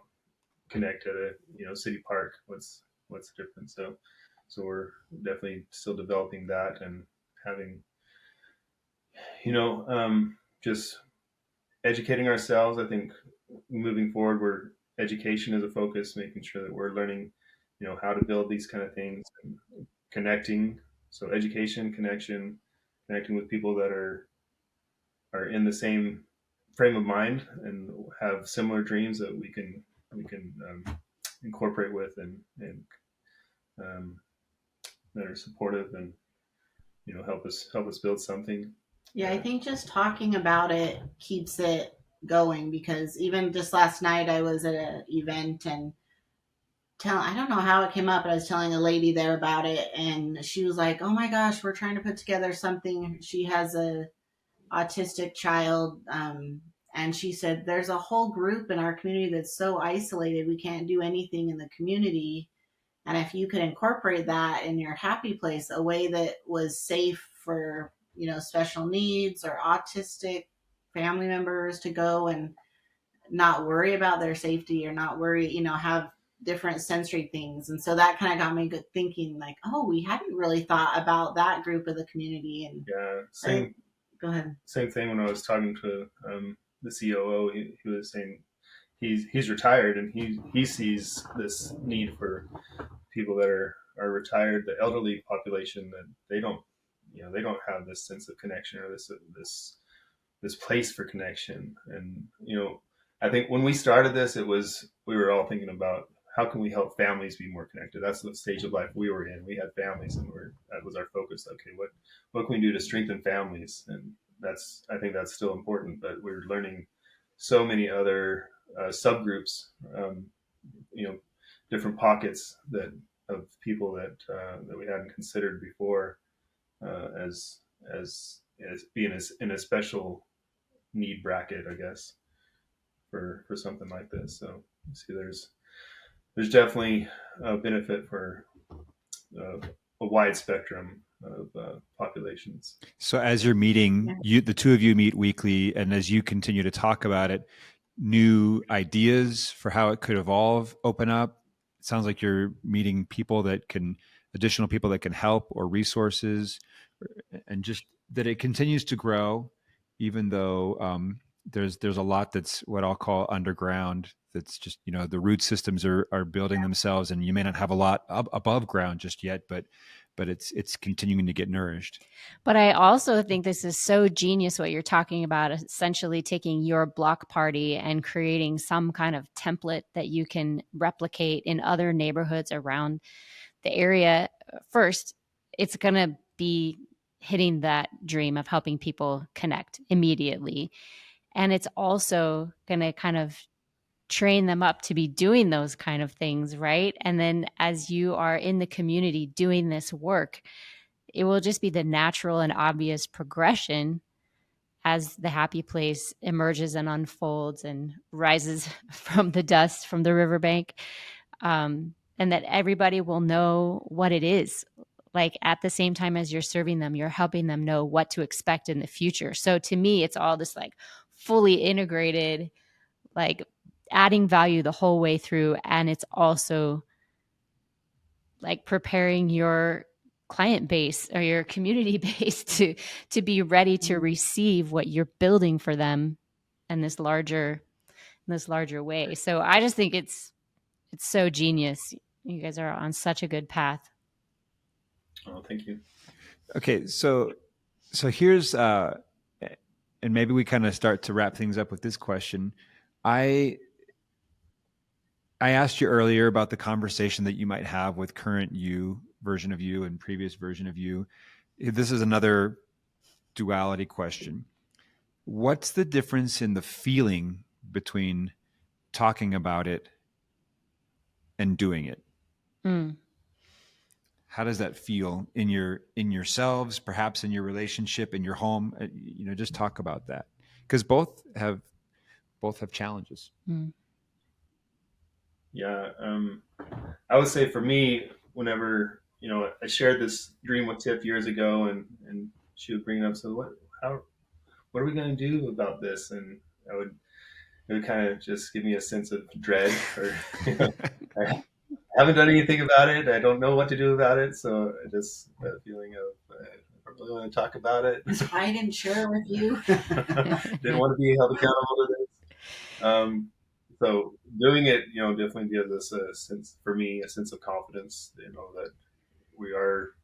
connect at a city park? What's different? So we're definitely still developing that and having just educating ourselves. I think moving forward, we're education is a focus, making sure that we're learning how to build these kind of things and connecting. So education, connecting with people that are in the same frame of mind and have similar dreams that we can incorporate with and that are supportive and help us build something. Yeah, I think just talking about it keeps it going, because even just last night I was at an event and I don't know how it came up, but I was telling a lady there about it, and she was like, "Oh my gosh, we're trying to put together something." She has a autistic child, and she said, "There's a whole group in our community that's so isolated, we can't do anything in the community. And if you could incorporate that in your happy place, a way that was safe for special needs or autistic family members to go and not worry about their safety or not worry, have different sensory things." And so that kind of got me good thinking, like, oh, we hadn't really thought about that group of the community. And yeah, go ahead. Same thing when I was talking to the COO. He was saying he's retired and he sees this need for people that are retired, the elderly population, that they don't have this sense of connection or this place for connection. And I think when we started this, we were all thinking about how can we help families be more connected. That's the stage of life we were in. We had families, and that was our focus. Okay, what can we do to strengthen families? And I think that's still important. But we're learning so many other subgroups, different pockets of people that we hadn't considered before as being in a special need bracket, I guess, for something like this. So you see, there's definitely a benefit for a wide spectrum of populations. So as you're meeting, the two of you meet weekly, and as you continue to talk about it, new ideas for how it could evolve open up. It sounds like you're meeting additional people that can help, or resources, and just that it continues to grow, even though there's a lot that's what I'll call underground. That's just, the root systems are building themselves, and you may not have a lot above ground just yet, but it's continuing to get nourished. But I also think this is so genius what you're talking about, essentially taking your block party and creating some kind of template that you can replicate in other neighborhoods around the area. First, it's going to be hitting that dream of helping people connect immediately. And it's also going to kind of train them up to be doing those kind of things, right? And then as you are in the community doing this work, it will just be the natural and obvious progression as the happy place emerges and unfolds and rises from the dust from the riverbank. And that everybody will know what it is. Like at the same time as you're serving them, you're helping them know what to expect in the future. So to me, it's all this like fully integrated, like adding value the whole way through. And it's also like preparing your client base or your community base to be ready to receive what you're building for them in this larger way. So I just think it's so genius. You guys are on such a good path. Oh, thank you. Okay, so here's and maybe we kind of start to wrap things up with this question. I asked you earlier about the conversation that you might have with current version of you and previous version of you. This is another duality question. What's the difference in the feeling between talking about it and doing it? Mm. How does that feel in yourselves, perhaps in your relationship, in your home? Just talk about that, because both have challenges. Mm. Yeah, I would say for me, whenever I shared this dream with Tiff years ago, and she would bring it up. So what are we going to do about this? And it would kind of just give me a sense of dread, or I haven't done anything about it. I don't know what to do about it. So just that feeling of I don't really want to talk about it. That's why I didn't share with you. Didn't want to be held accountable to this. So doing it, definitely gives us a sense of confidence, that we are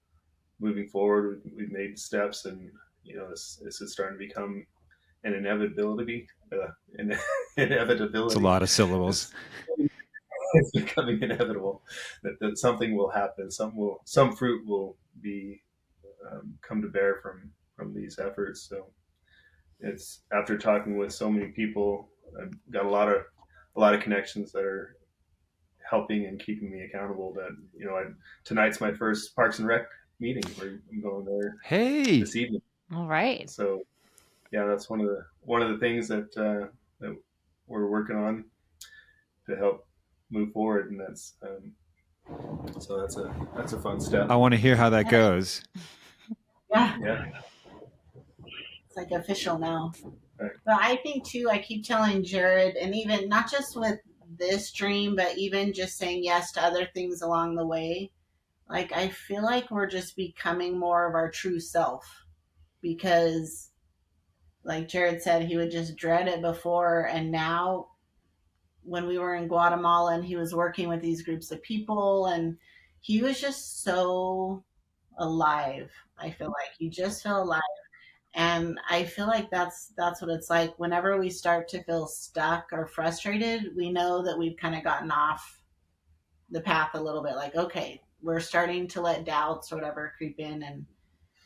moving forward. We've made steps, and this is starting to become an inevitability. Inevitability. It's a lot of syllables. It's becoming inevitable that something will happen. Some fruit will be come to bear from these efforts. So it's after talking with so many people, I've got a lot of connections that are helping and keeping me accountable. That tonight's my first Parks and Rec meeting. I'm going there this evening. All right. So yeah, that's one of the things that we're working on to help move forward, and that's a fun step. I want to hear how that goes. Yeah. It's like official now. Right. But I think too, I keep telling Jared, and even not just with this dream, but even just saying yes to other things along the way. Like, I feel like we're just becoming more of our true self, because like Jared said, he would just dread it before. And now when we were in Guatemala and he was working with these groups of people, and he was just so alive. I feel like he just felt alive. And I feel like that's what it's like. Whenever we start to feel stuck or frustrated, we know that we've kind of gotten off the path a little bit. Like, okay, we're starting to let doubts or whatever creep in,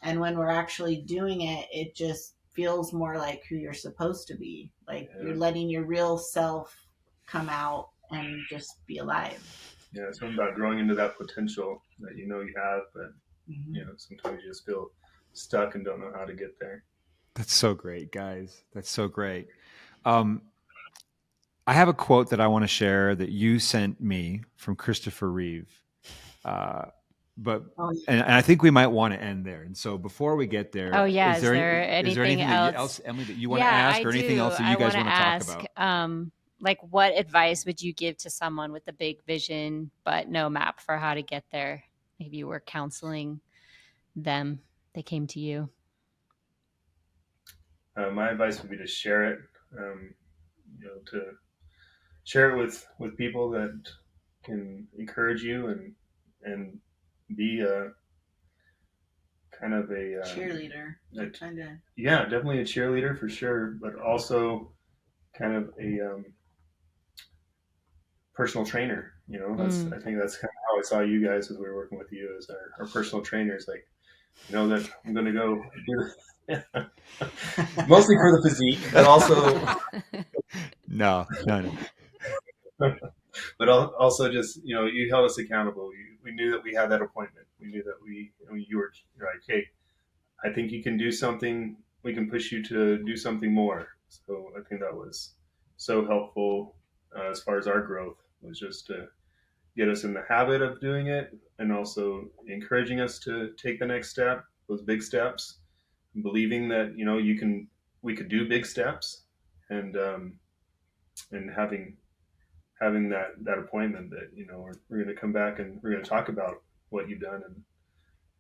and when we're actually doing it, it just feels more like who you're supposed to be. Like you're letting your real self come out and just be alive. Yeah, it's something about growing into that potential that you have, but sometimes you just feel stuck and don't know how to get there. That's so great, guys. That's so great. I have a quote that I want to share that you sent me from Christopher Reeve. And I think we might want to end there. And so before we get there, is there anything else, Emily, that you want to ask, or anything else that you guys want to talk about? Like, what advice would you give to someone with a big vision but no map for how to get there? Maybe you were counseling them, they came to you. My advice would be to share it. To share it with people that can encourage you and be a kind of a cheerleader. Yeah, definitely a cheerleader for sure, but also kind of a personal trainer. I think that's kind of how I saw you guys as we were working with you as our personal trainers. Like, that I'm going to go do this. Mostly for the physique, but also no. But also just you held us accountable. We knew that we had that appointment. We knew that you were like, hey, I think you can do something. We can push you to do something more. So I think that was so helpful as far as our growth, was just to get us in the habit of doing it, and also encouraging us to take the next step, those big steps, and believing that we could do big steps, and having that appointment that we're going to come back and we're going to talk about what you've done,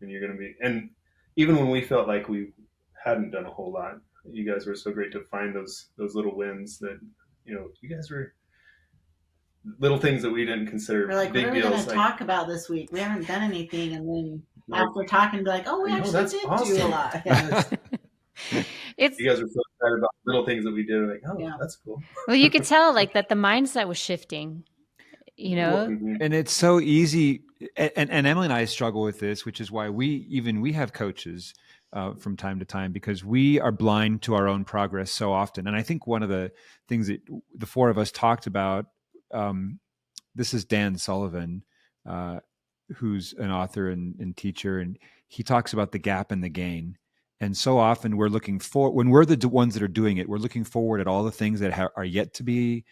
and you're going to be, and even when we felt like we hadn't done a whole lot, you guys were so great to find those little wins that, you guys were little things that we didn't consider We're like, big what are we going deals. to talk about this week? We haven't done anything. And then after talking, be like, oh, we actually did awesome. do a lot. Yeah. You guys were so excited about little things that we did. Like, oh, yeah, that's cool. Well, you could tell like that the mindset was shifting, And it's so easy. And Emily and I struggle with this, which is why we have coaches from time to time, because we are blind to our own progress so often. And I think one of the things that the four of us talked about, this is Dan Sullivan, who's an author and teacher, and he talks about the gap and the gain. And so often we're looking for, when we're the ones that are doing it, we're looking forward at all the things that are yet to be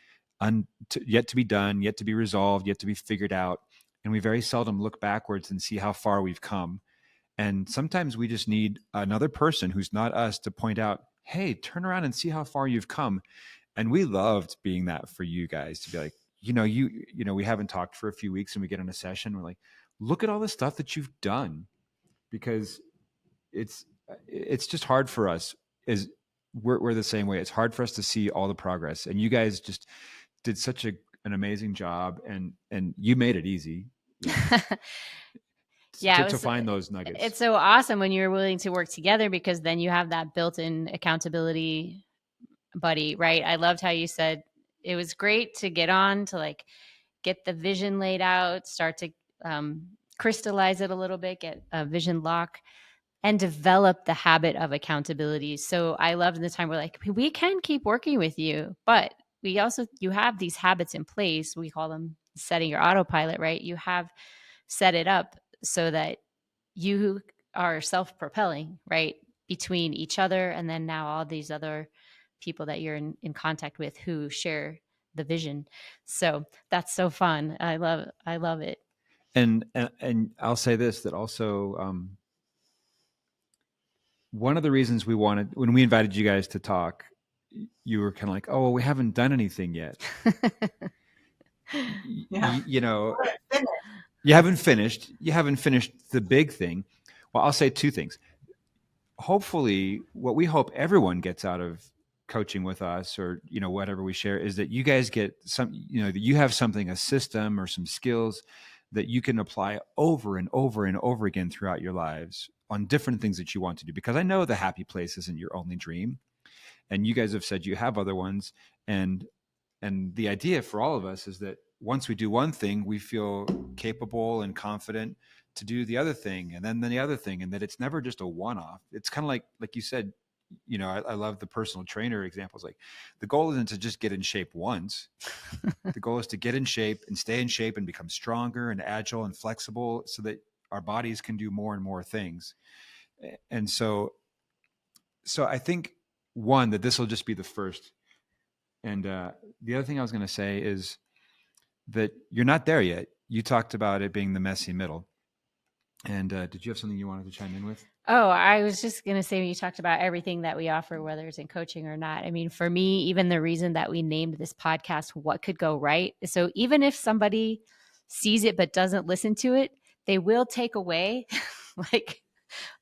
yet to be done, yet to be resolved, yet to be figured out. And we very seldom look backwards and see how far we've come. And sometimes we just need another person who's not us to point out, hey, turn around and see how far you've come. And we loved being that for you guys, to be like, we haven't talked for a few weeks and we get in a session. We're like, look at all the stuff that you've done, because it's just hard for us. We're the same way. It's hard for us to see all the progress, and you guys just did such an amazing job, and you made it easy. To find those nuggets. It's so awesome when you're willing to work together, because then you have that built-in accountability buddy, right? I loved how you said it was great to get on to like get the vision laid out, start to crystallize it a little bit, get a vision lock, and develop the habit of accountability. So I loved the time we're like, we can keep working with you, but you have these habits in place. We call them setting your autopilot, right? You have set it up so that you are self-propelling, right? Between each other and then now all these other people that you're in contact with who share the vision. So that's so fun. I love it. And I'll say this, that also, one of the reasons when we invited you guys to talk, you were kind of like, oh, well, we haven't done anything yet. Yeah. You haven't finished the big thing. Well, I'll say two things. Hopefully, what we hope everyone gets out of coaching with us, or whatever we share, is that you guys get that you have something, a system or some skills that you can apply over and over and over again throughout your lives on different things that you want to do. Because I know the happy place isn't your only dream, and you guys have said you have other ones, and the idea for all of us is that once we do one thing, we feel capable and confident to do the other thing, and then the other thing, and that it's never just a one-off. It's kind of like you said, I love the personal trainer examples. Like, the goal isn't to just get in shape once. The goal is to get in shape and stay in shape and become stronger and agile and flexible, so that our bodies can do more and more things. And so I think, one, that this will just be the first. And the other thing I was going to say is that you're not there yet. You talked about it being the messy middle. And did you have something you wanted to chime in with? Oh, I was just going to say, when you talked about everything that we offer, whether it's in coaching or not, I mean, for me, even the reason that we named this podcast, What Could Go Right? So even if somebody sees it but doesn't listen to it, they will take away like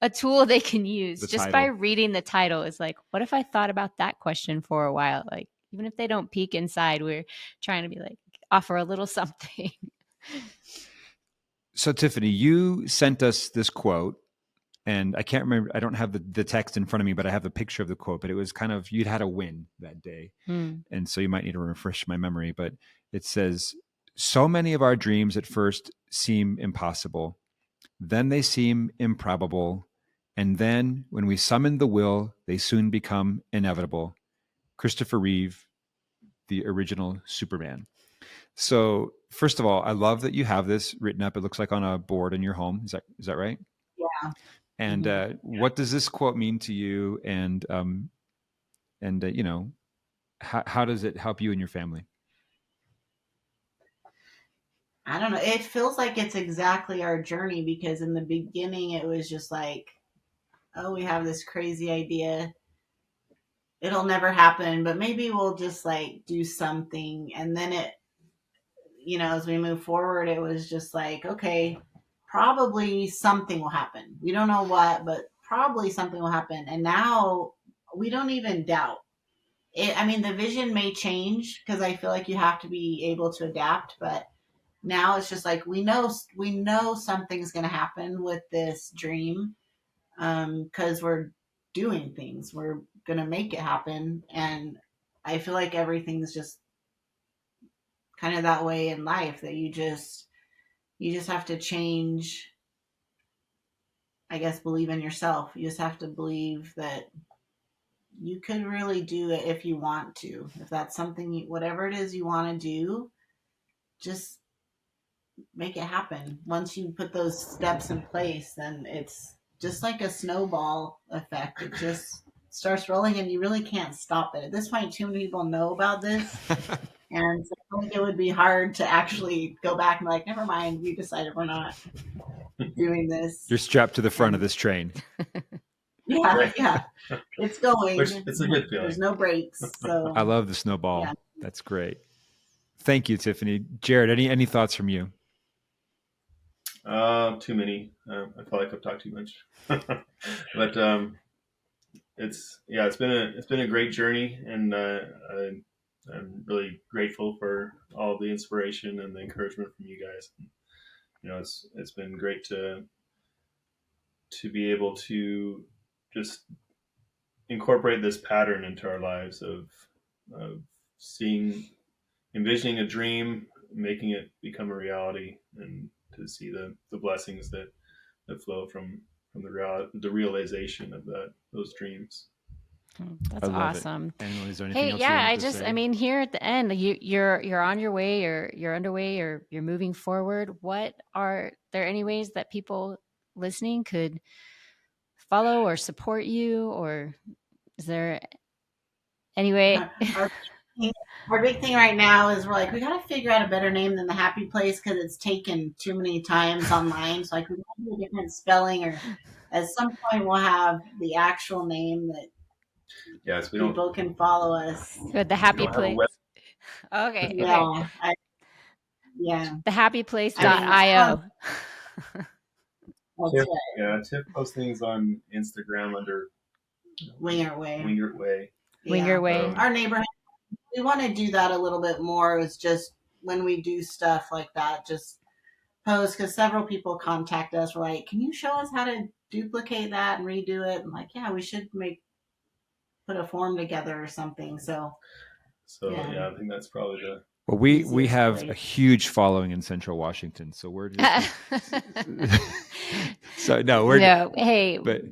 a tool they can use just by reading the title. It's like, what if I thought about that question for a while? Like, even if they don't peek inside, we're trying to be like, offer a little something. So Tiffani, you sent us this quote, and I can't remember, I don't have the text in front of me, but I have a picture of the quote, but it was kind of, you'd had a win that day. And so you might need to refresh my memory, but it says, so many of our dreams at first seem impossible. Then they seem improbable. And then when we summon the will, they soon become inevitable. Christopher Reeve, the original Superman. So first of all, I love that you have this written up. It looks like on a board in your home. Is that right? Yeah. And what does this quote mean to you? And how does it help you and your family? I don't know. It feels like it's exactly our journey, because in the beginning it was just like, oh, we have this crazy idea. It'll never happen, but maybe we'll just like do something. And then it, as we move forward, it was just like, okay, probably something will happen. We don't know what, but probably something will happen. And now we don't even doubt it. I mean, the vision may change because I feel like you have to be able to adapt, but now it's just like we know something's going to happen with this dream, because we're doing things. We're going to make it happen. And I feel like everything's just kind of that way in life, that you just have to change, I guess, believe in yourself. You just have to believe that you can really do it if you want to. If that's something, whatever it is you want to do, just make it happen. Once you put those steps in place, then it's just like a snowball effect. It just starts rolling and you really can't stop it. At this point, too many people know about this. And so I think it would be hard to actually go back and be like, never mind, we decided we're not doing this. You're strapped to the front of this train. Yeah. It's going. It's a good feeling. There's no brakes. So I love the snowball. Yeah. That's great. Thank you, Tiffani. Jared, any thoughts from you? Too many. I feel like I've talked too much, but it's been a great journey, and I'm really grateful for all the inspiration and the encouragement from you guys. You know, it's been great to be able to just incorporate this pattern into our lives of envisioning a dream, making it become a reality, and to see the blessings that flow from the realization of those dreams. That's awesome. Is there anything Hey, else yeah, you say? I mean, here at the end, you're on your way, you're underway, or you're moving forward. What are there any ways that people listening could follow or support you, or is there any way? Our big thing right now is we're like, we got to figure out a better name than the Happy Place, because it's taken too many times online. So like, we got to do a different spelling, or at some point we'll have the actual name that people can follow us. Good, the Happy Place. Okay. Yeah. Thehappyplace.io. Tiff, Tiff posts things on Instagram under Wingert Way. Wingert Way. Our neighborhood, we want to do that a little bit more. It's just when we do stuff like that, just post, because several people contact us. We're like, can you show us how to duplicate that and redo it? I'm like, yeah, we should put a form together or something. So I think that's probably the. Well, we have a huge following in Central Washington, so we're just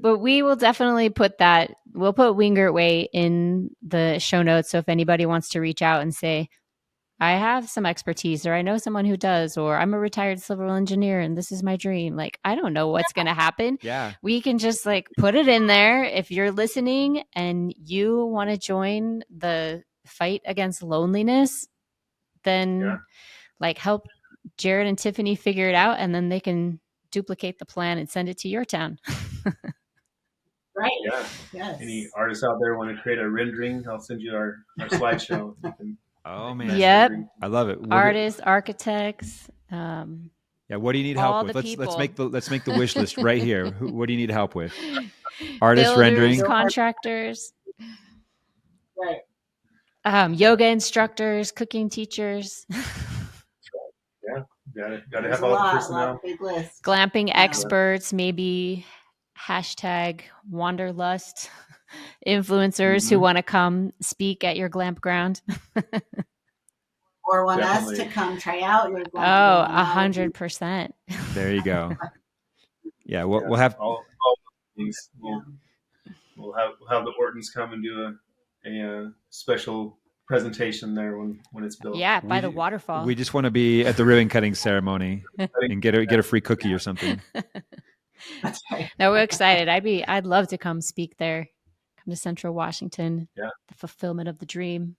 but we will definitely put that. We'll put Wingert Way in the show notes. So if anybody wants to reach out and say, I have some expertise, or I know someone who does, or I'm a retired civil engineer and this is my dream. Like, I don't know what's going to happen. Yeah. We can just put it in there. If you're listening and you want to join the fight against loneliness, then help Jared and Tiffani figure it out, and then they can duplicate the plan and send it to your town. Right. Yeah. Yes. Any artists out there want to create a rendering? I'll send you our slideshow. Oh man. Yep. I love it. Artists, architects. What do you need help with? Let's make the wish list right here. What do you need help with? Artists, Builders, rendering, contractors. Right. Yoga instructors, cooking teachers. Got to have all the personnel. Big list. Glamping experts, maybe #wanderlust influencers who want to come speak at your glamp ground. Or want us to come try out your glamp. 100%. There you go. Yeah, we'll have all things. We'll have the Ortons come and do a special presentation there when it's built. Yeah, by the waterfall. We just want to be at the ribbon cutting ceremony and get a free cookie or something. That's right. No, we're excited. I'd love to come speak there. Come to Central Washington. Yeah. The fulfillment of the dream.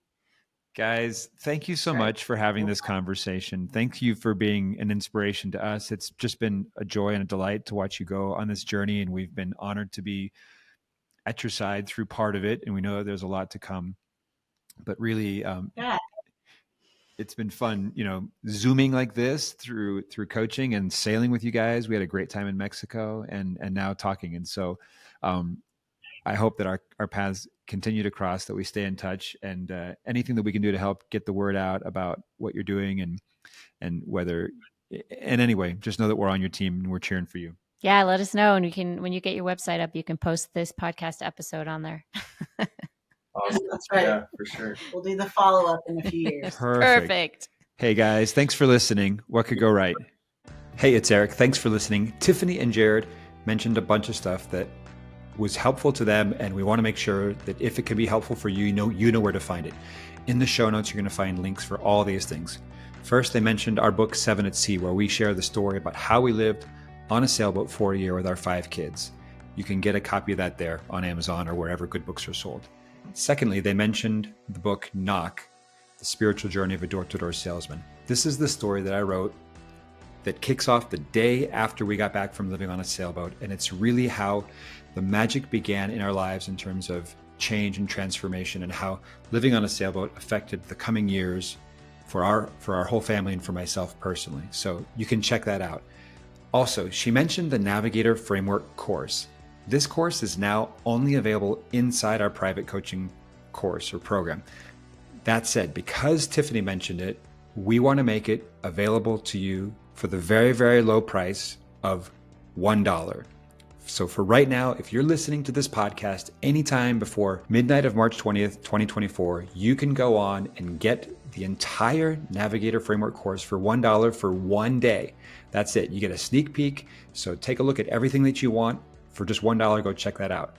Guys, thank you so much for having this conversation. Thank you for being an inspiration to us. It's just been a joy and a delight to watch you go on this journey, and we've been honored to be at your side through part of it, and we know there's a lot to come. But really, it's been fun, Zooming like this through coaching and sailing with you guys. We had a great time in Mexico and now talking. And so I hope that our paths continue to cross, that we stay in touch, and anything that we can do to help get the word out about what you're doing and whether, and anyway, just know that we're on your team and we're cheering for you. Yeah, let us know. And when you get your website up, you can post this podcast episode on there. Awesome. That's right. Yeah, for sure. We'll do the follow-up in a few years. Perfect. Hey guys, thanks for listening. What could go right? Hey, it's Eric. Thanks for listening. Tiffani and Jared mentioned a bunch of stuff that was helpful to them, and we want to make sure that if it can be helpful for you, you know where to find it. In the show notes, you're going to find links for all these things. First, they mentioned our book 7 at Sea, where we share the story about how we lived on a sailboat for a year with our 5 kids. You can get a copy of that there on Amazon or wherever good books are sold. Secondly, they mentioned the book Knock, The Spiritual Journey of a Door-to-Door Salesman. This is the story that I wrote that kicks off the day after we got back from living on a sailboat. And it's really how the magic began in our lives in terms of change and transformation, and how living on a sailboat affected the coming years for our whole family and for myself personally. So you can check that out. Also, she mentioned the Navigator Framework course. This course is now only available inside our private coaching course or program. That said, because Tiffani mentioned it, we want to make it available to you for the very, very low price of $1. So for right now, if you're listening to this podcast anytime before midnight of March 20th, 2024, you can go on and get the entire Navigator Framework course for $1 for one day. That's it. You get a sneak peek. So take a look at everything that you want for just $1. Go check that out.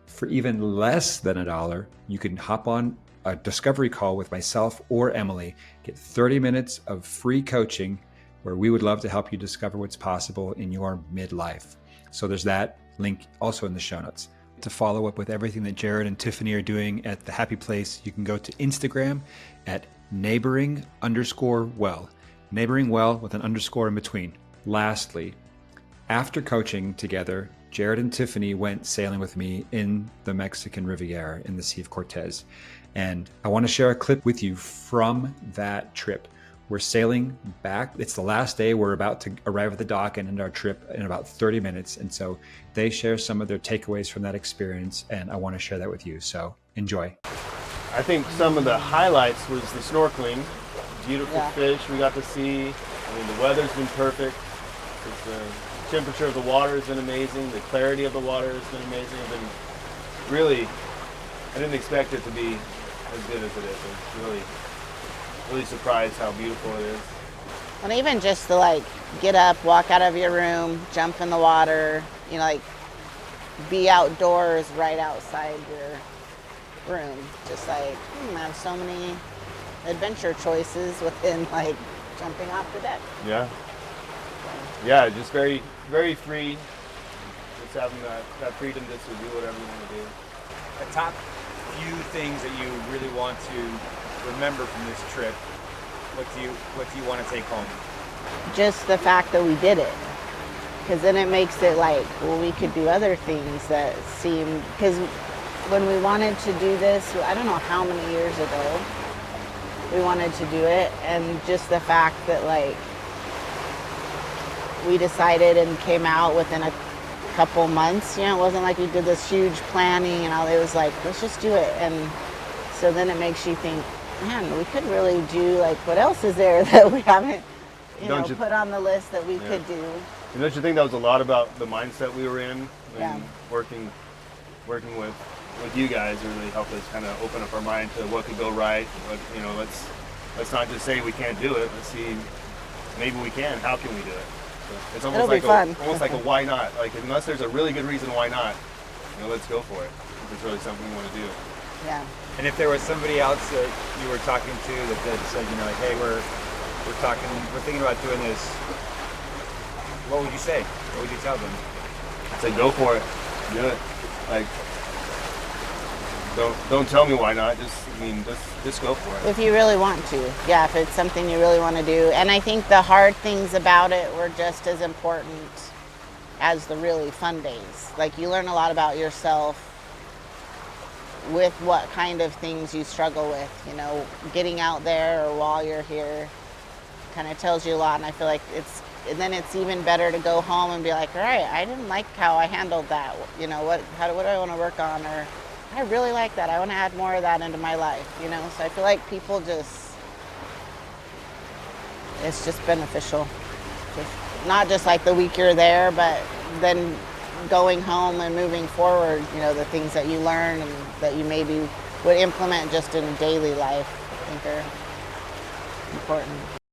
For even less than $1, you can hop on a discovery call with myself or Emily, get 30 minutes of free coaching where we would love to help you discover what's possible in your midlife. So there's that link also in the show notes. To follow up with everything that Jared and Tiffani are doing at The Happy Place, you can go to Instagram at neighboring_well. Neighboring well with an underscore in between. Lastly, after coaching together, Jared and Tiffani went sailing with me in the Mexican Riviera in the Sea of Cortez. And I want to share a clip with you from that trip. We're sailing back. It's the last day. We're about to arrive at the dock and end our trip in about 30 minutes. And so they share some of their takeaways from that experience, and I want to share that with you. So enjoy. I think some of the highlights was the snorkeling. Beautiful fish we got to see. I mean, the weather's been perfect. The temperature of the water has been amazing. The clarity of the water has been amazing. I didn't expect it to be as good as it is. It's really surprised how beautiful it is. And even just to get up, walk out of your room, jump in the water, be outdoors right outside your room. Just I have so many adventure choices within jumping off the deck. Yeah, just very, very free. Just having that freedom just to do whatever you want to do. The top few things that you really want to remember from this trip, what do you want to take home? Just the fact that we did it, because then it makes it we could do other things that seem, because when we wanted to do this, I don't know how many years ago we wanted to do it, and just the fact that we decided and came out within a couple months, it wasn't like we did this huge planning and all. It was let's just do it. And so then it makes you think, man, we could really do what else is there that we haven't put on the list that we could do. And don't you think that was a lot about the mindset we were in, and working with you guys really helped us kind of open up our mind to what could go right. Let's not just say we can't do it. Let's see, maybe we can. How can we do it? So it's almost like a why not. Unless there's a really good reason why not, let's go for it. If it's really something we want to do. Yeah. And if there was somebody else that you were talking to that said, hey, we're thinking about doing this, what would you say? What would you tell them? I'd say go for it. Do it. Don't tell me why not. Just go for it. If you really want to. Yeah, if it's something you really want to do. And I think the hard things about it were just as important as the really fun days. You learn a lot about yourself with what kind of things you struggle with, you know, getting out there or while you're here kind of tells you a lot. And I feel like then it's even better to go home and be like, all right, I didn't like how I handled that. You know, what do I want to work on? Or I really like that. I want to add more of that into my life, you know? So I feel like people it's just beneficial. Not just like the week you're there, but then going home and moving forward, you know, the things that you learn and that you maybe would implement just in daily life, I think are important.